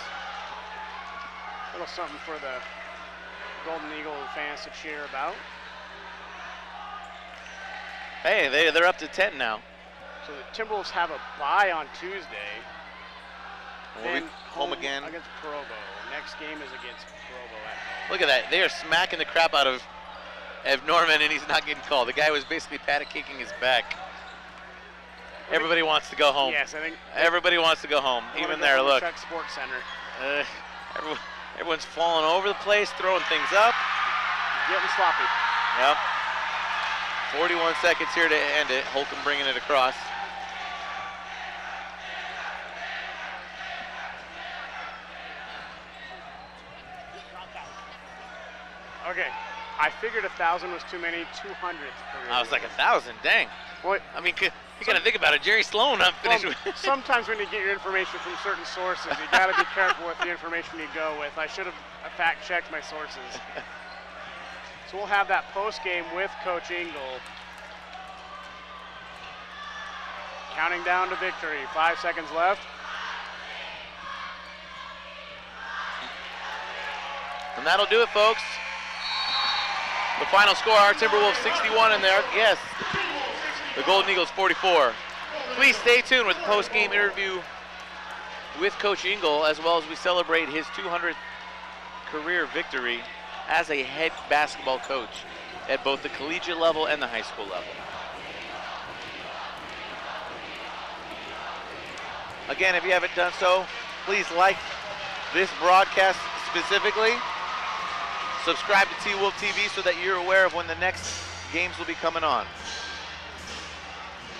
A little something for the Golden Eagle fans to cheer about. Hey, they're up to 10 now. So the Timberwolves have a bye on Tuesday. Then home again against Provo. Next game is against Provo at home. Look at that. They are smacking the crap out of Norman, and he's not getting called. The guy was basically patty-caking his back. Everybody wants to go home. Yes, I think. Everybody wants to go home. Even there, look. Chuck Sports Center. Everyone's falling over the place, throwing things up. Getting sloppy. Yep. 41 seconds here to end it. Holcomb bringing it across. Okay, I figured 1,000 was too many. 200 career. I was like 1,000. Dang. What? I mean, you got to think about it. Jerry Sloan not finished with. Sometimes when you get your information from certain sources, you got to be careful with the information you go with. I should have fact-checked my sources. So we'll have that post-game with Coach Engel. Counting down to victory. 5 seconds left. And that'll do it, folks. The final score, our Timberwolves 61 in there. Yes, the Golden Eagles 44. Please stay tuned with the post-game interview with Coach Engel, as well as we celebrate his 200th career victory as a head basketball coach at both the collegiate level and the high school level. Again, if you haven't done so, please like this broadcast specifically. Subscribe to T-Wolf TV so that you're aware of when the next games will be coming on.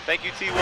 Thank you, T-Wolf.